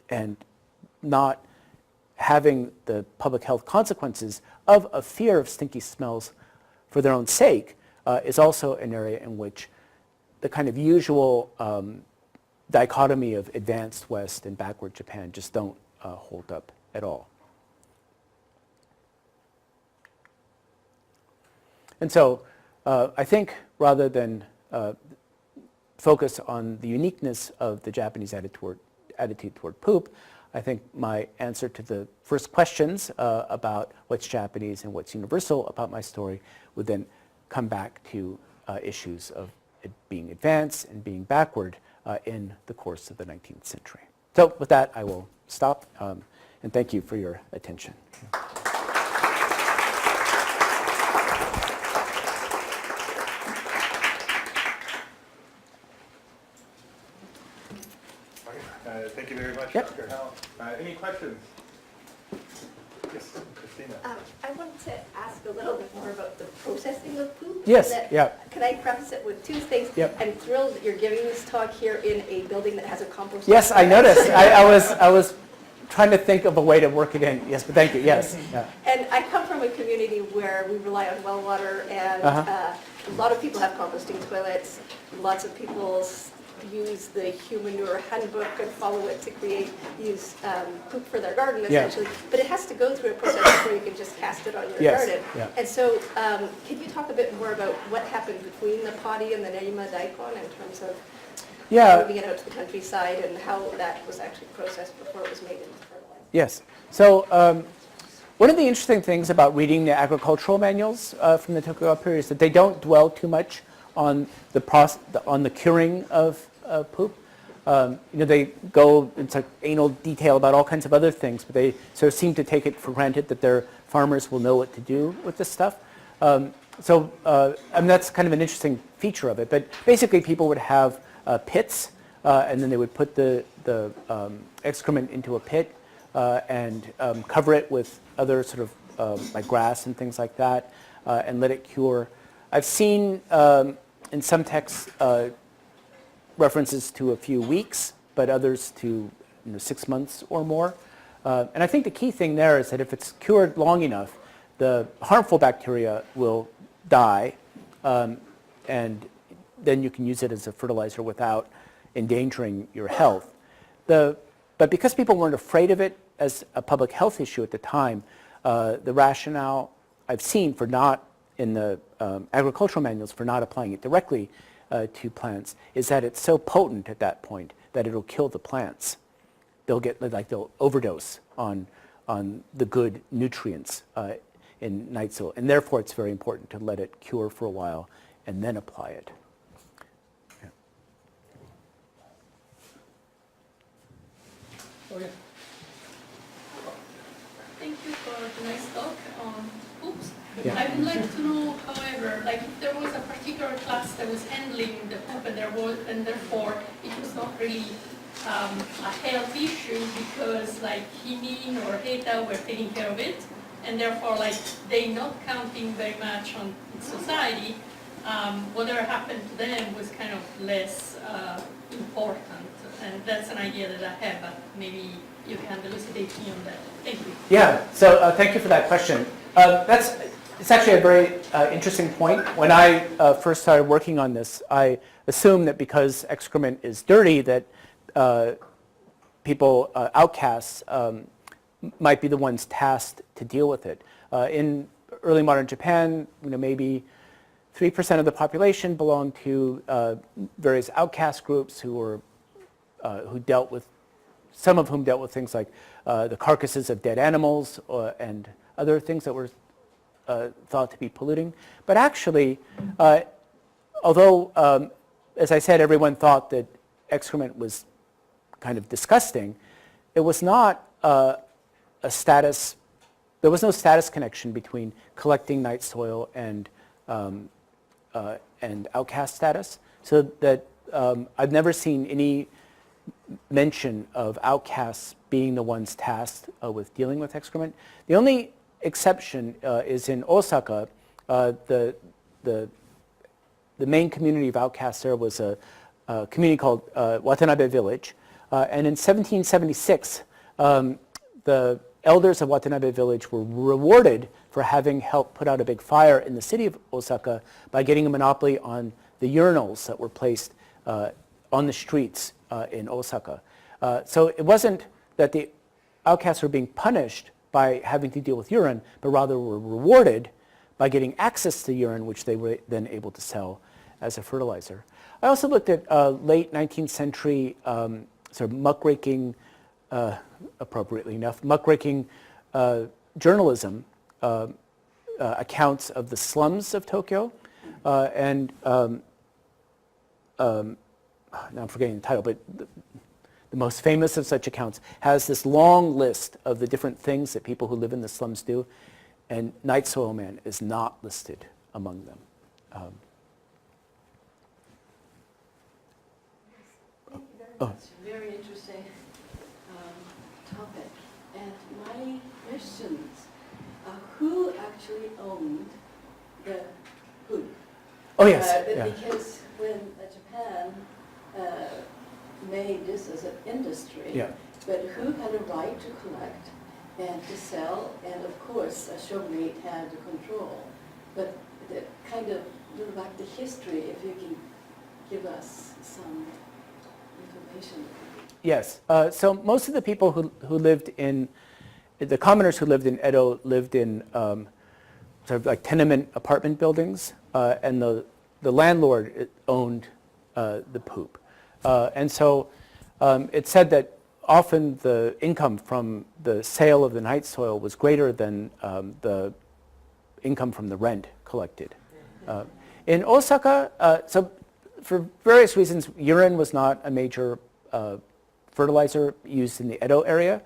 and not having the public health consequences of a fear of stinky smells for their own sake is also an area in which the kind of usual dichotomy of advanced West and backward Japan just don't hold up at all. And so I think rather than focus on the uniqueness of the Japanese attitude toward poop, I think my answer to the first questions about what's Japanese and what's universal about my story would then come back to issues of it being advanced and being backward in the course of the 19th century. So with that, I will stop, and thank you for your attention. Thank you very much, Yep. Dr. Howell. Any questions? Yes, Christina. I wanted to ask a little bit more about the processing of poop. Yes, yeah. Can I preface it with two things? Yep. I'm thrilled that you're giving this talk here in a building that has a compost. Yes, I noticed. I was trying to think of a way to work it in. Yes, but thank you. Yes. Yeah. And I come from a community where we rely on well water, and a lot of people have composting toilets. Lots of people use the human manure handbook and follow it to use poop for their garden, essentially. Yeah. But it has to go through a process before you can just cast it on your garden. Yeah. And so can you talk a bit more about what happened between the potty and the Nerima daikon in terms of moving it out to the countryside and how that was actually processed before it was made into fertilizer? Yes. So one of the interesting things about reading the agricultural manuals from the Tokugawa period is that they don't dwell too much on the curing of poop. They go into anal detail about all kinds of other things, but they sort of seem to take it for granted that their farmers will know what to do with this stuff. That's kind of an interesting feature of it. But basically, people would have pits, and then they would put the excrement into a pit and cover it with other sort of like grass and things like that, and let it cure. I've seen in some texts references to a few weeks, but others to 6 months or more. And I think the key thing there is that if it's cured long enough, the harmful bacteria will die, and then you can use it as a fertilizer without endangering your health. But because people weren't afraid of it as a public health issue at the time, the rationale I've seen for not, in the agricultural manuals, for not applying it directly to plants is that it's so potent at that point that it'll kill the plants. They'll overdose on the good nutrients in night soil, and therefore it's very important to let it cure for a while and then apply it. Yeah. Oh, yeah. Thank you for the nice talk on poops. Yeah. I would like to know, however, like if there was a particular class that was handling the poop and therefore it was not really a health issue because like Himin or Heta were taking care of it, and therefore like they not counting very much on society, whatever happened to them was kind of less important. And that's an idea that I have, but maybe you can elucidate me on that. Thank you. Yeah, so thank you for that question. It's actually a very interesting point. When I first started working on this, I assumed that because excrement is dirty, that people, outcasts, might be the ones tasked to deal with it. In early modern Japan, maybe 3% of the population belonged to various outcast groups who dealt with, some of whom dealt with things like the carcasses of dead animals and other things that were thought to be polluting. But actually, although, as I said, everyone thought that excrement was kind of disgusting, it was not a status, there was no status connection between collecting night soil and outcast status. So that I've never seen any mention of outcasts being the ones tasked with dealing with excrement. The only exception is in Osaka. The main community of outcasts there was a community called Watanabe Village. And in 1776, the elders of Watanabe Village were rewarded for having helped put out a big fire in the city of Osaka by getting a monopoly on the urinals that were placed on the streets in Osaka. So it wasn't that the outcasts were being punished by having to deal with urine, but rather were rewarded by getting access to urine, which they were then able to sell as a fertilizer. I also looked at late 19th century sort of muckraking, appropriately enough, muckraking journalism accounts of the slums of Tokyo. and now I'm forgetting the title, but the most famous of such accounts has this long list of the different things that people who live in the slums do, and Night Soil Man is not listed among them. Thank you very much. Very interesting topic. And my questions, who actually owned the hoop? Oh yes, yeah. Because when Japan made this as an industry, Yeah. but who had a right to collect and to sell, and of course a shogunate had the control. But the kind of little back the history, if you can give us some information. Yes. So most of the people who lived in, the commoners who lived in Edo lived in sort of like tenement apartment buildings, and the landlord owned the poop. And so it's said that often the income from the sale of the night soil was greater than the income from the rent collected. In Osaka, so for various reasons, urine was not a major fertilizer used in the Edo area,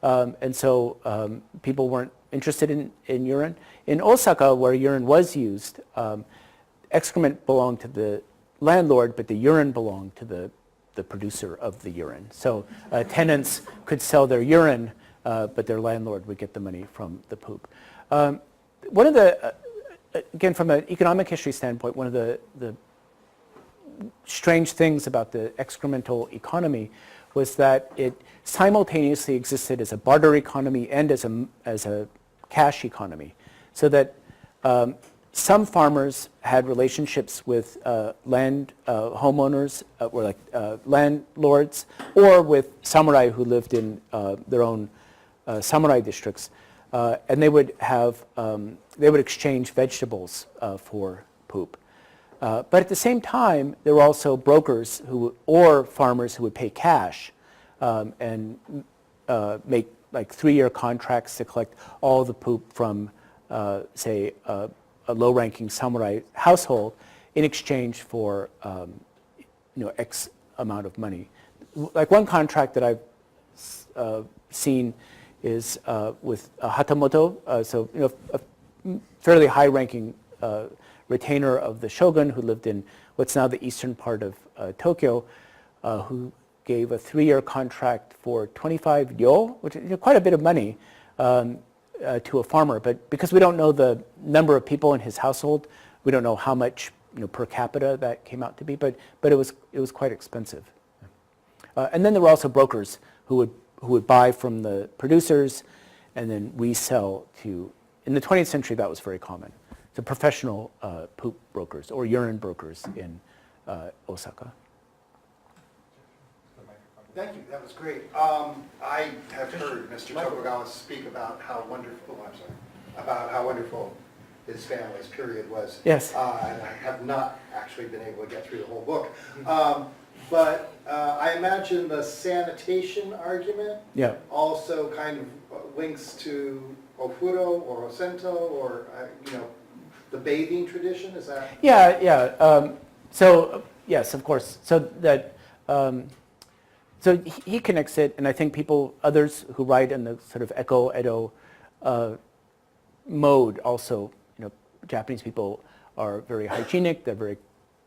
and so people weren't interested in urine. In Osaka, where urine was used, excrement belonged to the landlord, but the urine belonged to the producer of the urine. So tenants could sell their urine, but their landlord would get the money from the poop. One of the, again, from an economic history standpoint, one of the strange things about the excremental economy was that it simultaneously existed as a barter economy and as a cash economy, so that some farmers had relationships with land homeowners, or like landlords, or with samurai who lived in their own samurai districts, and they would exchange vegetables for poop. But at the same time, there were also brokers or farmers who would pay cash and make like 3-year contracts to collect all the poop from, say, a low-ranking samurai household in exchange for X amount of money. Like one contract that I've seen is with Hatamoto, so a fairly high-ranking retainer of the shogun who lived in what's now the eastern part of Tokyo, who gave a 3-year contract for 25 ryo, which is quite a bit of money, to a farmer. But because we don't know the number of people in his household, we don't know how much per capita that came out to be. But it was quite expensive. And then there were also brokers who would buy from the producers and then resell to. In the 20th century, that was very common. So professional poop brokers or urine brokers in Osaka. Thank you, that was great. I have heard Mr. Tokugawa speak about how wonderful his family's period was. Yes. And I have not actually been able to get through the whole book. But I imagine the sanitation argument also kind of links to ofuro or osento or, the bathing tradition, is that? Yeah. So yes, of course. So that so he connects it, and I think others who write in the sort of Eco-Edo mode also, Japanese people are very hygienic, they're very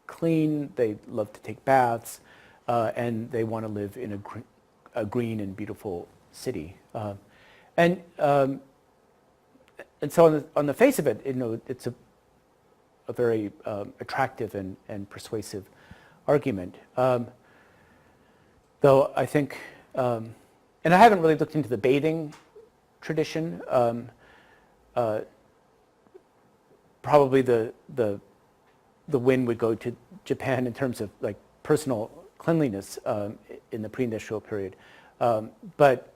clean, they love to take baths, and they want to live in a green and beautiful city. And so on the face of it, it's a very attractive and persuasive argument. Though I think, and I haven't really looked into the bathing tradition. Probably the win would go to Japan in terms of like personal cleanliness in the pre-industrial period. But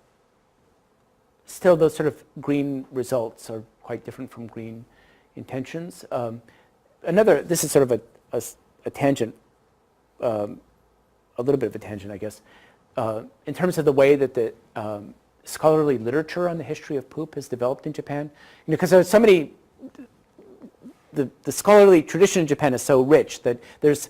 still, those sort of green results are quite different from green intentions. This is sort of a tangent, a little bit of a tangent, I guess, in terms of the way that the scholarly literature on the history of poop has developed in Japan. Because there are so many the scholarly tradition in Japan is so rich that there's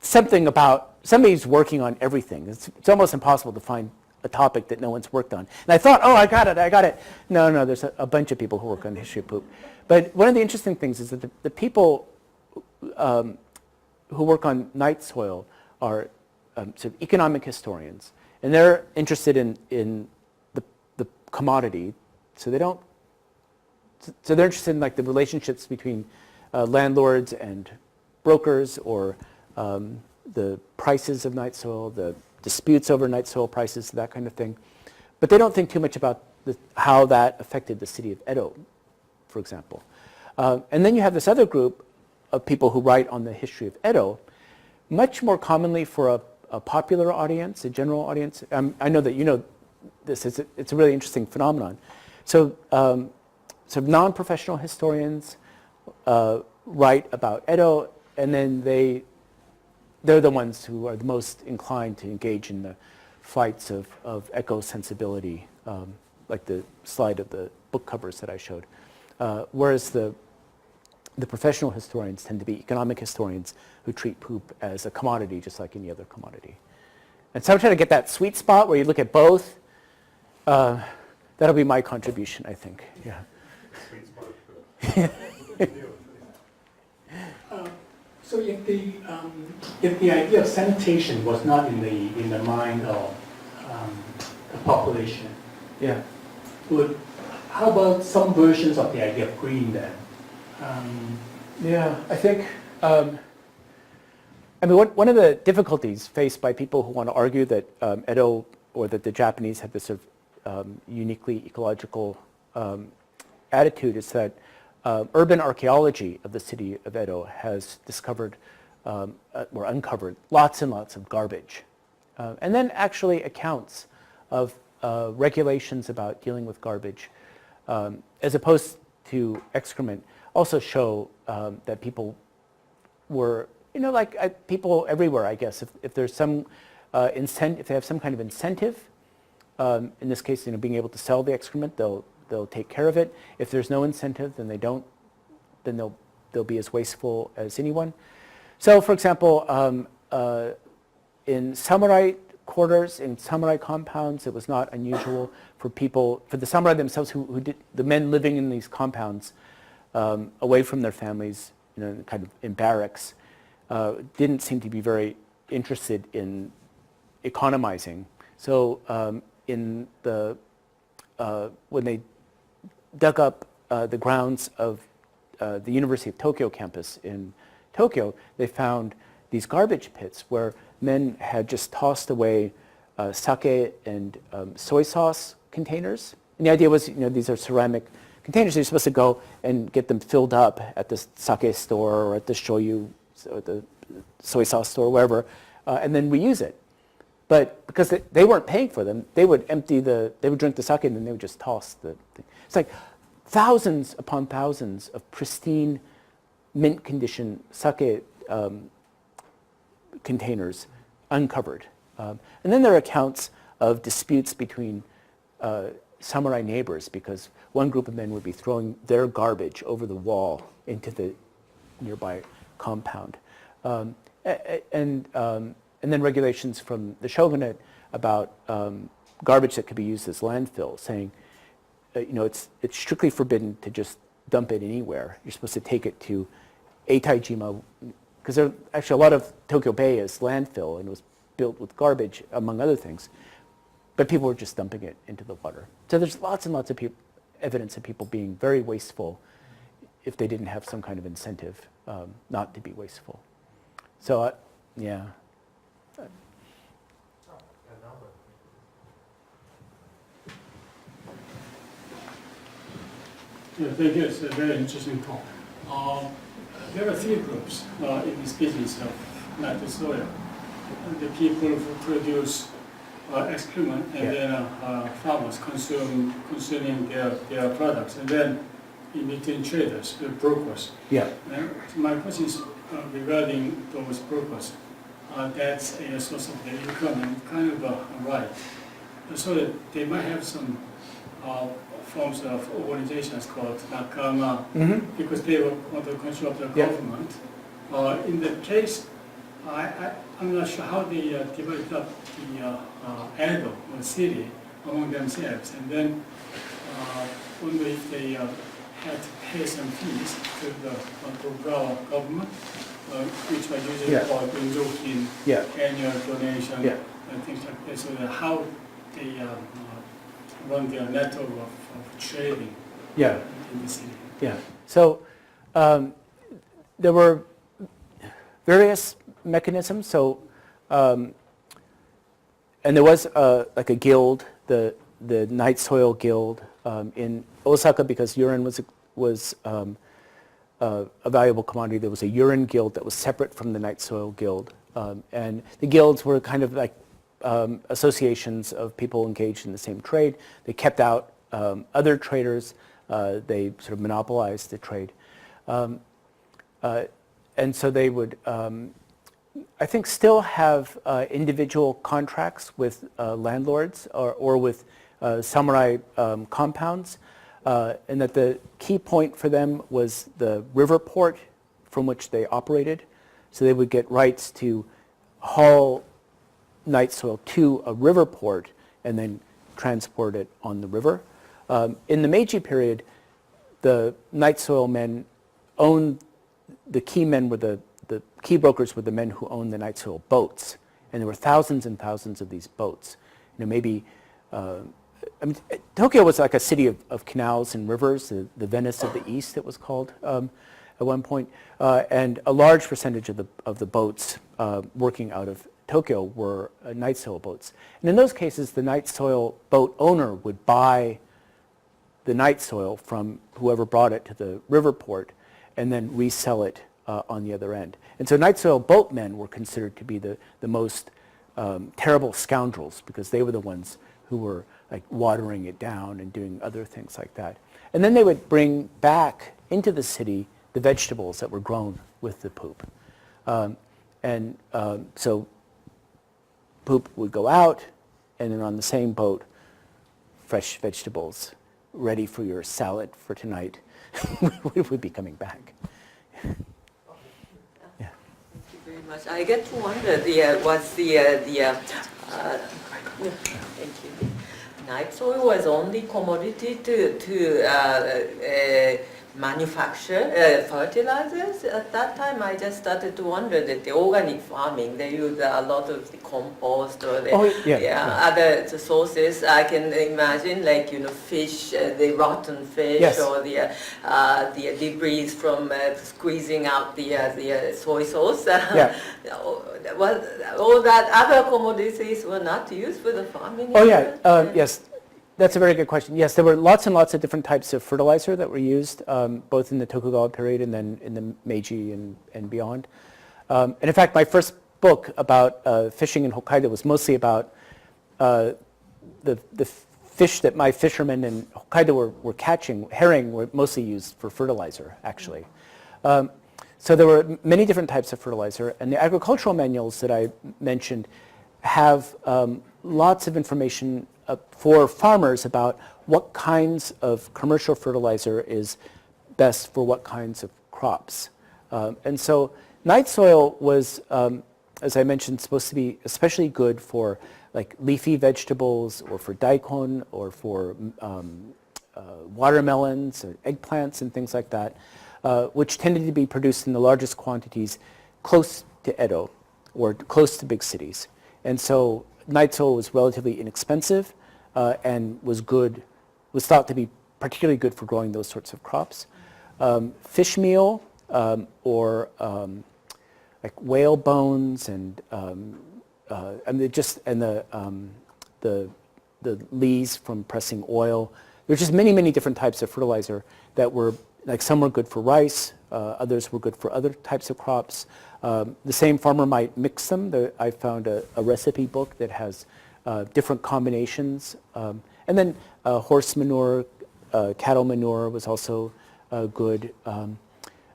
something about, somebody's working on everything. It's almost impossible to find a topic that no one's worked on. And I thought, oh, I got it. No, there's a bunch of people who work on the history of poop. But one of the interesting things is that the people who work on night soil are sort of economic historians, and they're interested in the commodity. So they're interested in like the relationships between landlords and brokers, or the prices of night soil, the disputes over night soil prices, that kind of thing. But they don't think too much about how that affected the city of Edo, for example. And then you have this other group of people who write on the history of Edo, much more commonly for a popular audience, a general audience. I know that you know this. It's a really interesting phenomenon. So, sort of non-professional historians write about Edo, and then they're the ones who are the most inclined to engage in the fights of eco-sensibility, like the slide of the book covers that I showed. Whereas the professional historians tend to be economic historians who treat poop as a commodity, just like any other commodity. And so I'm trying to get that sweet spot where you look at both. That'll be my contribution, I think. Yeah. Sweet spot. So if the idea of sanitation was not in the mind of the population, Yeah. how about some versions of the idea of green then? Yeah, I think, one of the difficulties faced by people who want to argue that Edo, or that the Japanese have this sort of uniquely ecological attitude, is that urban archaeology of the city of Edo has discovered or uncovered lots and lots of garbage. And then actually accounts of regulations about dealing with garbage, as opposed to excrement, also show that people were, people everywhere, I guess. If there's some if they have some kind of incentive, in this case, being able to sell the excrement, they'll take care of it. If there's no incentive, then they don't. Then they'll be as wasteful as anyone. So, for example, in samurai quarters, in samurai compounds, it was not unusual for the samurai themselves, the men living in these compounds, away from their families, kind of in barracks, didn't seem to be very interested in economizing. So, when they dug up the grounds of the University of Tokyo campus in Tokyo, they found these garbage pits where men had just tossed away sake and soy sauce containers. And the idea was, these are ceramic containers. You're supposed to go and get them filled up at the sake store or at the shoyu or the soy sauce store, wherever, and then reuse it. But because they weren't paying for them, they would drink the sake and then they would just toss the thing. It's like thousands upon thousands of pristine, mint condition sake containers uncovered. And then there are accounts of disputes between samurai neighbors, because one group of men would be throwing their garbage over the wall into the nearby compound. And then regulations from the shogunate about garbage that could be used as landfill, saying, it's strictly forbidden to just dump it anywhere. You're supposed to take it to Eitaijima, because there actually a lot of Tokyo Bay is landfill, and it was built with garbage, among other things. But people were just dumping it into the water. So there's lots and lots of evidence of people being very wasteful if they didn't have some kind of incentive not to be wasteful. So, yeah. Yeah, thank you. It's a very interesting talk. There are three groups in this business of night soil. The people who produce excrement, and then farmers consuming their products, and then in between traders, the brokers. Yeah. And my question is regarding those brokers. That's a source of their income and kind of a right. So that they might have some forms of organizations called nakama, Mm-hmm. because they were under control of the Yeah. government. In the case, I'm not sure how they divided up the Edo, or city, among themselves, and then only if they had to pay some fees to the Tokugawa government, which was usually Yeah. called Unjokin, Yeah. annual donation, Yeah. and things like that. So how they run their network of trading Yeah. in the city. Yeah. So there were various mechanisms. So and there was like a guild, the Night Soil Guild in Osaka, because urine was a valuable commodity. There was a urine guild that was separate from the Night Soil Guild, and the guilds were kind of like associations of people engaged in the same trade. They kept out other traders. They sort of monopolized the trade. And so they would, I think, still have individual contracts with landlords or with samurai compounds, and that the key point for them was the river port from which they operated. So they would get rights to haul night soil to a river port and then transport it on the river. In the Meiji period, the night soil men owned, the key men were the key brokers were the men who owned the night soil boats. And there were thousands and thousands of these boats. Maybe, Tokyo was like a city of canals and rivers, the Venice of the East, it was called at one point. And a large percentage of the boats working out of Tokyo were night soil boats. And in those cases, the night soil boat owner would buy the night soil from whoever brought it to the river port and then resell it on the other end. And so night soil boatmen were considered to be the most terrible scoundrels, because they were the ones who were like watering it down and doing other things like that. And then they would bring back into the city the vegetables that were grown with the poop. So poop would go out, and then on the same boat, fresh vegetables ready for your salad for tonight would be coming back. Thank you very much. I get to wonder, thank you. Night soil was only commodity to manufacture fertilizers. At that time, I just started to wonder that the organic farming, they use a lot of the compost or the other sources. I can imagine, like, fish, the rotten fish, Yes. or the debris from squeezing out the soy sauce. Well, all that other commodities were not used for the farming. Yes. That's a very good question. Yes, there were lots and lots of different types of fertilizer that were used, both in the Tokugawa period and then in the Meiji and beyond. And in fact, my first book about fishing in Hokkaido was mostly about the fish that my fishermen in Hokkaido were catching. Herring were mostly used for fertilizer, actually. So there were many different types of fertilizer, and the agricultural manuals that I mentioned have lots of information for farmers about what kinds of commercial fertilizer is best for what kinds of crops. And so night soil was, as I mentioned, supposed to be especially good for like leafy vegetables, or for daikon, or for watermelons, or eggplants, and things like that, which tended to be produced in the largest quantities close to Edo, or close to big cities. And so night soil was relatively inexpensive and was thought to be particularly good for growing those sorts of crops. Fish meal, or like whale bones, and the lees from pressing oil. There's just many, many different types of fertilizer that were, like, some were good for rice, others were good for other types of crops. The same farmer might mix them. I found a recipe book that has different combinations. And then horse manure, cattle manure was also good.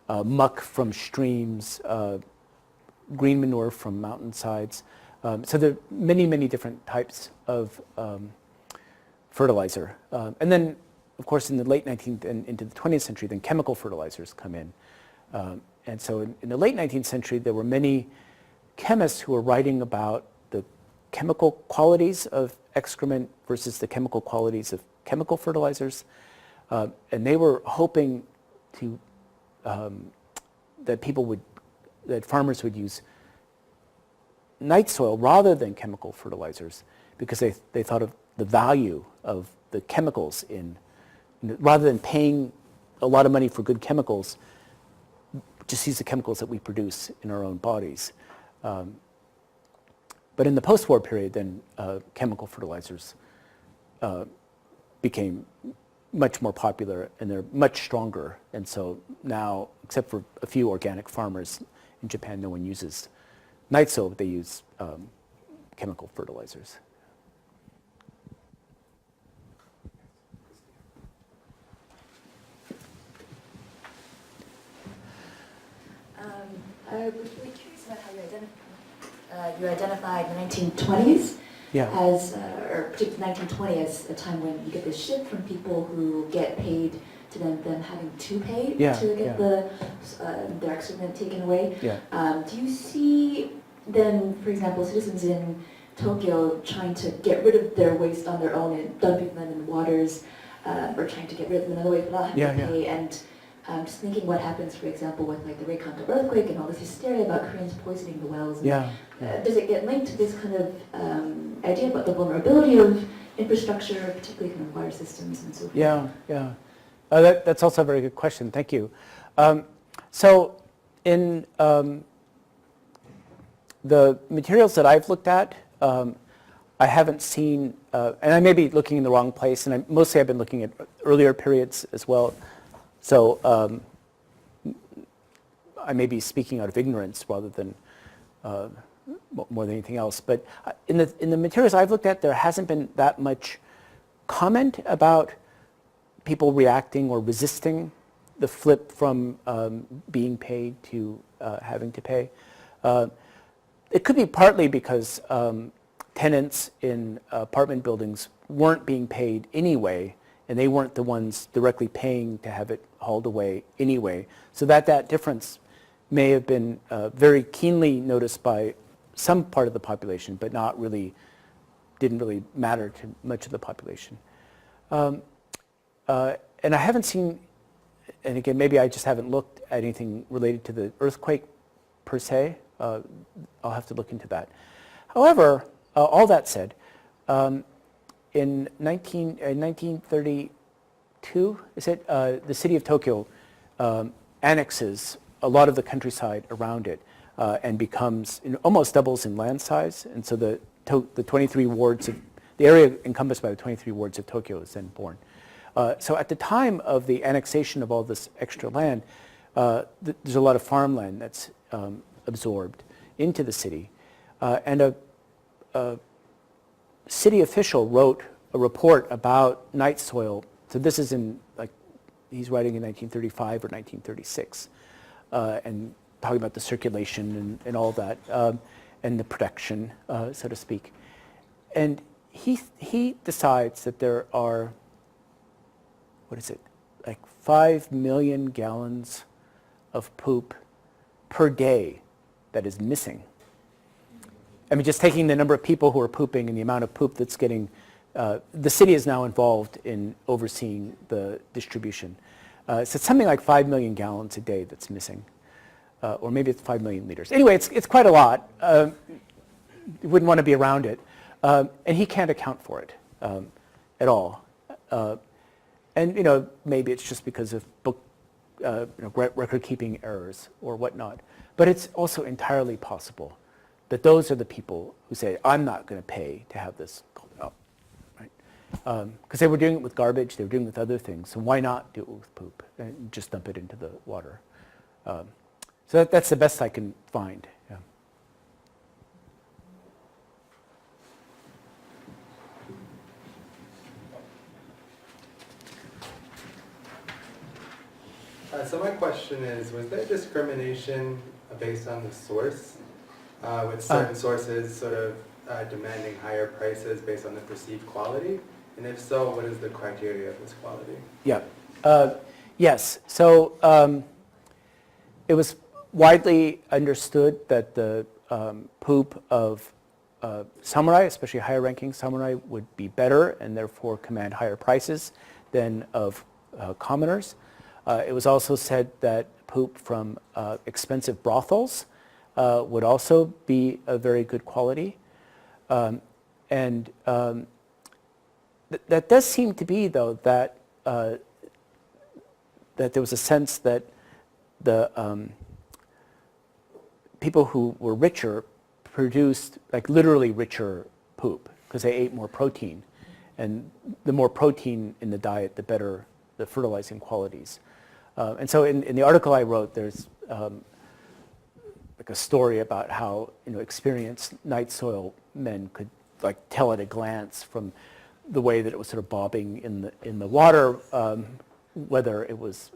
Muck from streams, green manure from mountainsides. So there are many, many different types of fertilizer. And then, of course, in the late 19th and into the 20th century, then chemical fertilizers come in. And so in the late 19th century, there were many chemists who were writing about the chemical qualities of excrement versus the chemical qualities of chemical fertilizers. And they were hoping to, that farmers would use night soil rather than chemical fertilizers because they thought of the value of the chemicals rather than paying a lot of money for good chemicals, just use the chemicals that we produce in our own bodies. But in the post-war period, then chemical fertilizers became much more popular and they're much stronger. And so now, except for a few organic farmers in Japan, no one uses night soil, but they use chemical fertilizers. I was really curious about how you identified the 1920s as, or particularly 1920 as a time when you get this shift from people who get paid to them having to pay to get their excrement taken away. Do you see then, for example, citizens in Tokyo trying to get rid of their waste on their own and dumping them in waters, or trying to get rid of them another way without having to pay? And just thinking what happens, for example, with like the Reikanto earthquake and all this hysteria about Koreans poisoning the wells. And, does it get linked to this kind of idea about the vulnerability of infrastructure, particularly kind of water systems and so forth? That's also a very good question. Thank you. So in the materials that I've looked at, I haven't seen, and I may be looking in the wrong place, and mostly I've been looking at earlier periods as well. So I may be speaking out of ignorance rather than more than anything else. But in the materials I've looked at, there hasn't been that much comment about people reacting or resisting the flip from being paid to having to pay. It could be partly because tenants in apartment buildings weren't being paid anyway, and they weren't the ones directly paying to have it hauled away anyway. So that difference may have been very keenly noticed by some part of the population, but didn't really matter to much of the population. And I haven't seen, and again, maybe I just haven't looked at anything related to the earthquake per se. I'll have to look into that. However, all that said, in 1932, the city of Tokyo annexes a lot of the countryside around it and almost doubles in land size. And so the 23 wards the area encompassed by the 23 wards of Tokyo is then born. So at the time of the annexation of all this extra land, there's a lot of farmland that's absorbed into the city. And a city official wrote a report about night soil. So this is he's writing in 1935 or 1936, and talking about the circulation and all that, and the production, so to speak. And he decides that there are, 5 million gallons of poop per day that is missing. I mean, just taking the number of people who are pooping and the amount of poop that's getting, the city is now involved in overseeing the distribution. So it's something like 5 million gallons a day that's missing, or maybe it's 5 million liters. Anyway, it's quite a lot. You wouldn't want to be around it. And he can't account for it at all. And maybe it's just because of record-keeping errors or whatnot. But it's also entirely possible that those are the people who say, I'm not going to pay to have this called up, right? Because they were doing it with garbage, they were doing it with other things, so why not do it with poop and just dump it into the water? So that's the best I can find. Yeah. So my question is, was there discrimination based on the source, with certain sources sort of demanding higher prices based on the perceived quality? And if so, what is the criteria of this quality? Yeah. Yes. So it was widely understood that the poop of samurai, especially higher-ranking samurai, would be better and therefore command higher prices than of commoners. It was also said that poop from expensive brothels would also be a very good quality. That does seem to be, though, that that there was a sense that the people who were richer produced, like, literally richer poop because they ate more protein. And the more protein in the diet, the better the fertilizing qualities. And so in the article I wrote, there's like a story about how, you know, experienced night soil men could, like, tell at a glance from the way that it was sort of bobbing in the water, whether it was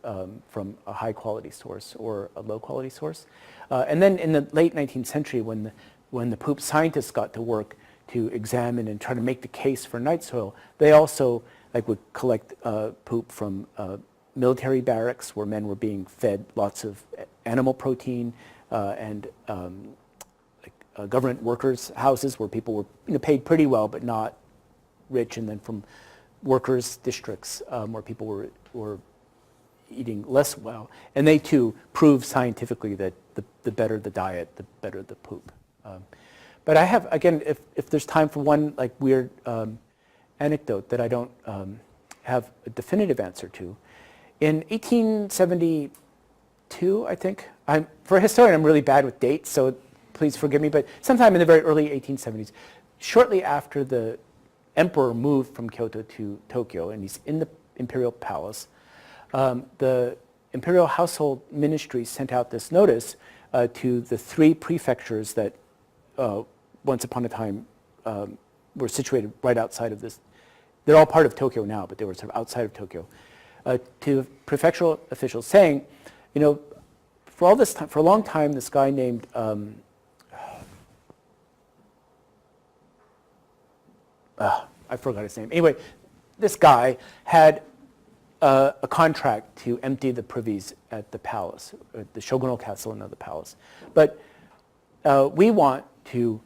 from a high quality source or a low quality source. And then in the late 19th century, when the poop scientists got to work to examine and try to make the case for night soil, they also, like, would collect poop from military barracks where men were being fed lots of animal protein, and government workers' houses where people were, you know, paid pretty well but not rich, and then from workers' districts where people were eating less well. And they too proved scientifically that the better the diet, the better the poop. But I have, again, if there's time for one, like, weird anecdote that I don't have a definitive answer to. In 1872, I think, for a historian, I'm really bad with dates, so please forgive me, but sometime in the very early 1870s, shortly after the emperor moved from Kyoto to Tokyo, and he's in the imperial palace, the imperial household ministry sent out this notice to the 3 prefectures that once upon a time were situated right outside of this. They're all part of Tokyo now, but they were sort of outside of Tokyo. To prefectural officials saying, you know, for all this time, for a long time, this guy named I forgot his name. Anyway, this guy had a contract to empty the privies at the palace, the shogunal castle and the palace. But we want to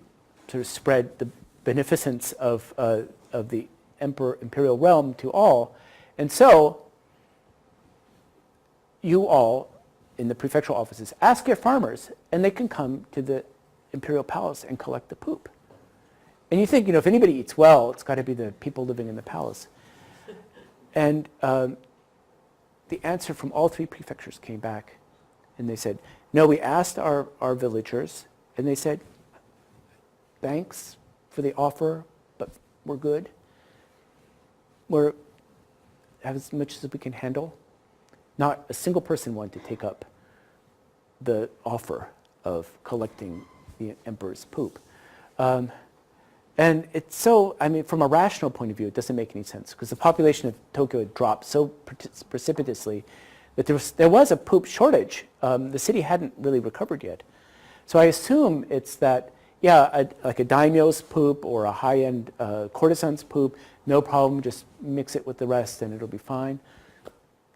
sort of spread the beneficence of the imperial realm to all, and so you all in the prefectural offices ask your farmers, and they can come to the imperial palace and collect the poop. And you think, you know, if anybody eats well, it's got to be the people living in the palace. And the answer from all 3 prefectures came back, and they said, no, we asked our villagers, and they said, thanks for the offer, but we're good. We're have as much as we can handle. Not a single person wanted to take up the offer of collecting the emperor's poop. And it's so, I mean, from a rational point of view, it doesn't make any sense, because the population of Tokyo had dropped so precipitously that there was a poop shortage. The city hadn't really recovered yet. So I assume it's that, yeah, like a daimyo's poop or a high-end courtesan's poop, no problem, just mix it with the rest and it'll be fine.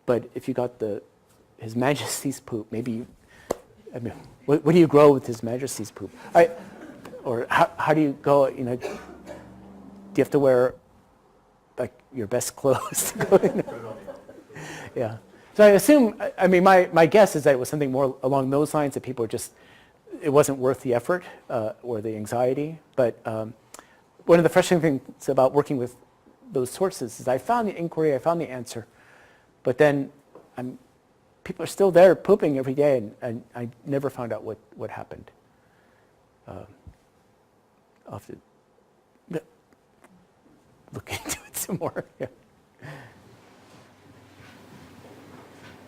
But if you got His Majesty's poop, maybe, I mean, what do you grow with His Majesty's poop? Or how do you go, you know, do you have to wear, like, your best clothes to go in? Yeah. So I assume, I mean, my guess is that it was something more along those lines, that people were just, it wasn't worth the effort or the anxiety. But one of the frustrating things about working with those sources is I found the inquiry, I found the answer, but then people are still there pooping every day, and I never found out what happened. I'll have to look into it some more. Yeah.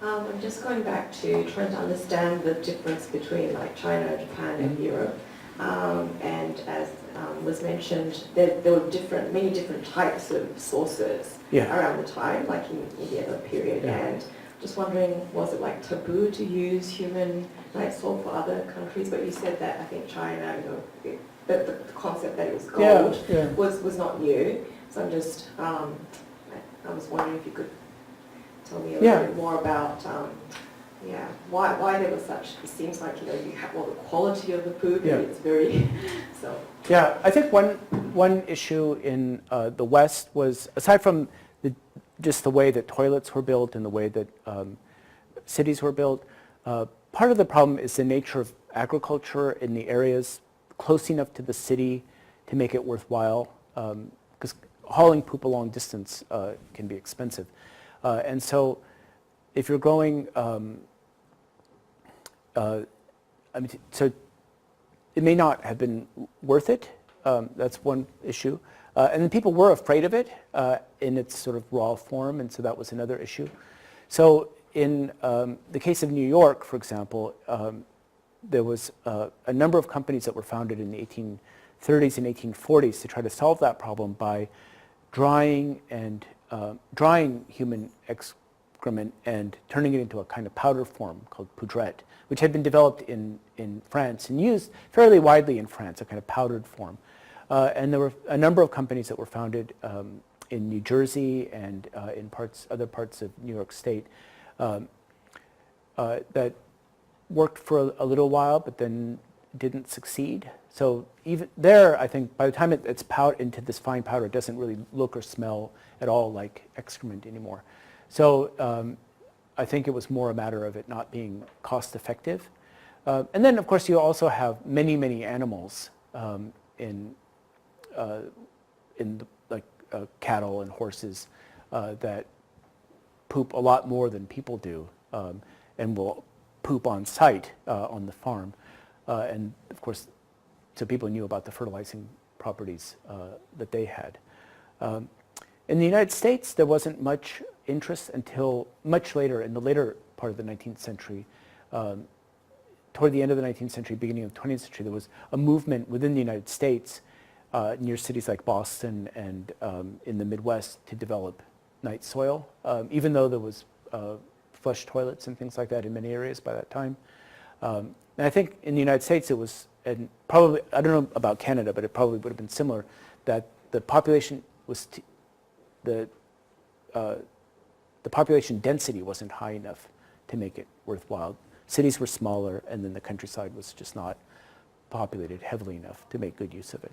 I'm just going back to trying to understand the difference between, like, China, Japan, and Europe. And as was mentioned, there were many different types of sources around the time, like in the other period. Yeah. And just wondering, was it, like, taboo to use human night soil for other countries? But you said that, I think, China, you know, the concept that it was gold was not new. So I'm just, I was wondering if you could tell me a little bit more about, why there was such, it seems like, you have, well, the quality of the food, it's very, so. Yeah, I think one issue in the West was, aside from just the way that toilets were built and the way that cities were built, part of the problem is the nature of agriculture in the areas close enough to the city to make it worthwhile, because hauling poop a long distance can be expensive. And so if you're going, so it may not have been worth it. That's one issue. And then people were afraid of it in its sort of raw form, and so that was another issue. So in the case of New York, for example, there was a number of companies that were founded in the 1830s and 1840s to try to solve that problem by drying human excrement and turning it into a kind of powder form called poudrette, which had been developed in France and used fairly widely in France, a kind of powdered form. And there were a number of companies that were founded in New Jersey and in other parts of New York State that worked for a little while, but then didn't succeed. So even there, I think by the time it's powdered into this fine powder, it doesn't really look or smell at all like excrement anymore. So I think it was more a matter of it not being cost effective. And then, of course, you also have many, many animals cattle and horses that poop a lot more than people do, and will poop on site on the farm. And of course, so people knew about the fertilizing properties that they had. In the United States, there wasn't much interest until much later, in the later part of the 19th century. Toward the end of the 19th century, beginning of the 20th century, there was a movement within the United States near cities like Boston and in the Midwest to develop night soil, even though there was flush toilets and things like that in many areas by that time. And I think in the United States it was, and probably, I don't know about Canada, but it probably would have been similar, that the population was, the population density wasn't high enough to make it worthwhile. Cities were smaller, and then the countryside was just not populated heavily enough to make good use of it.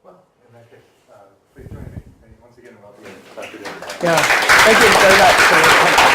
Well, in that case, please join me once again about the Dr. David. Yeah, thank you very much.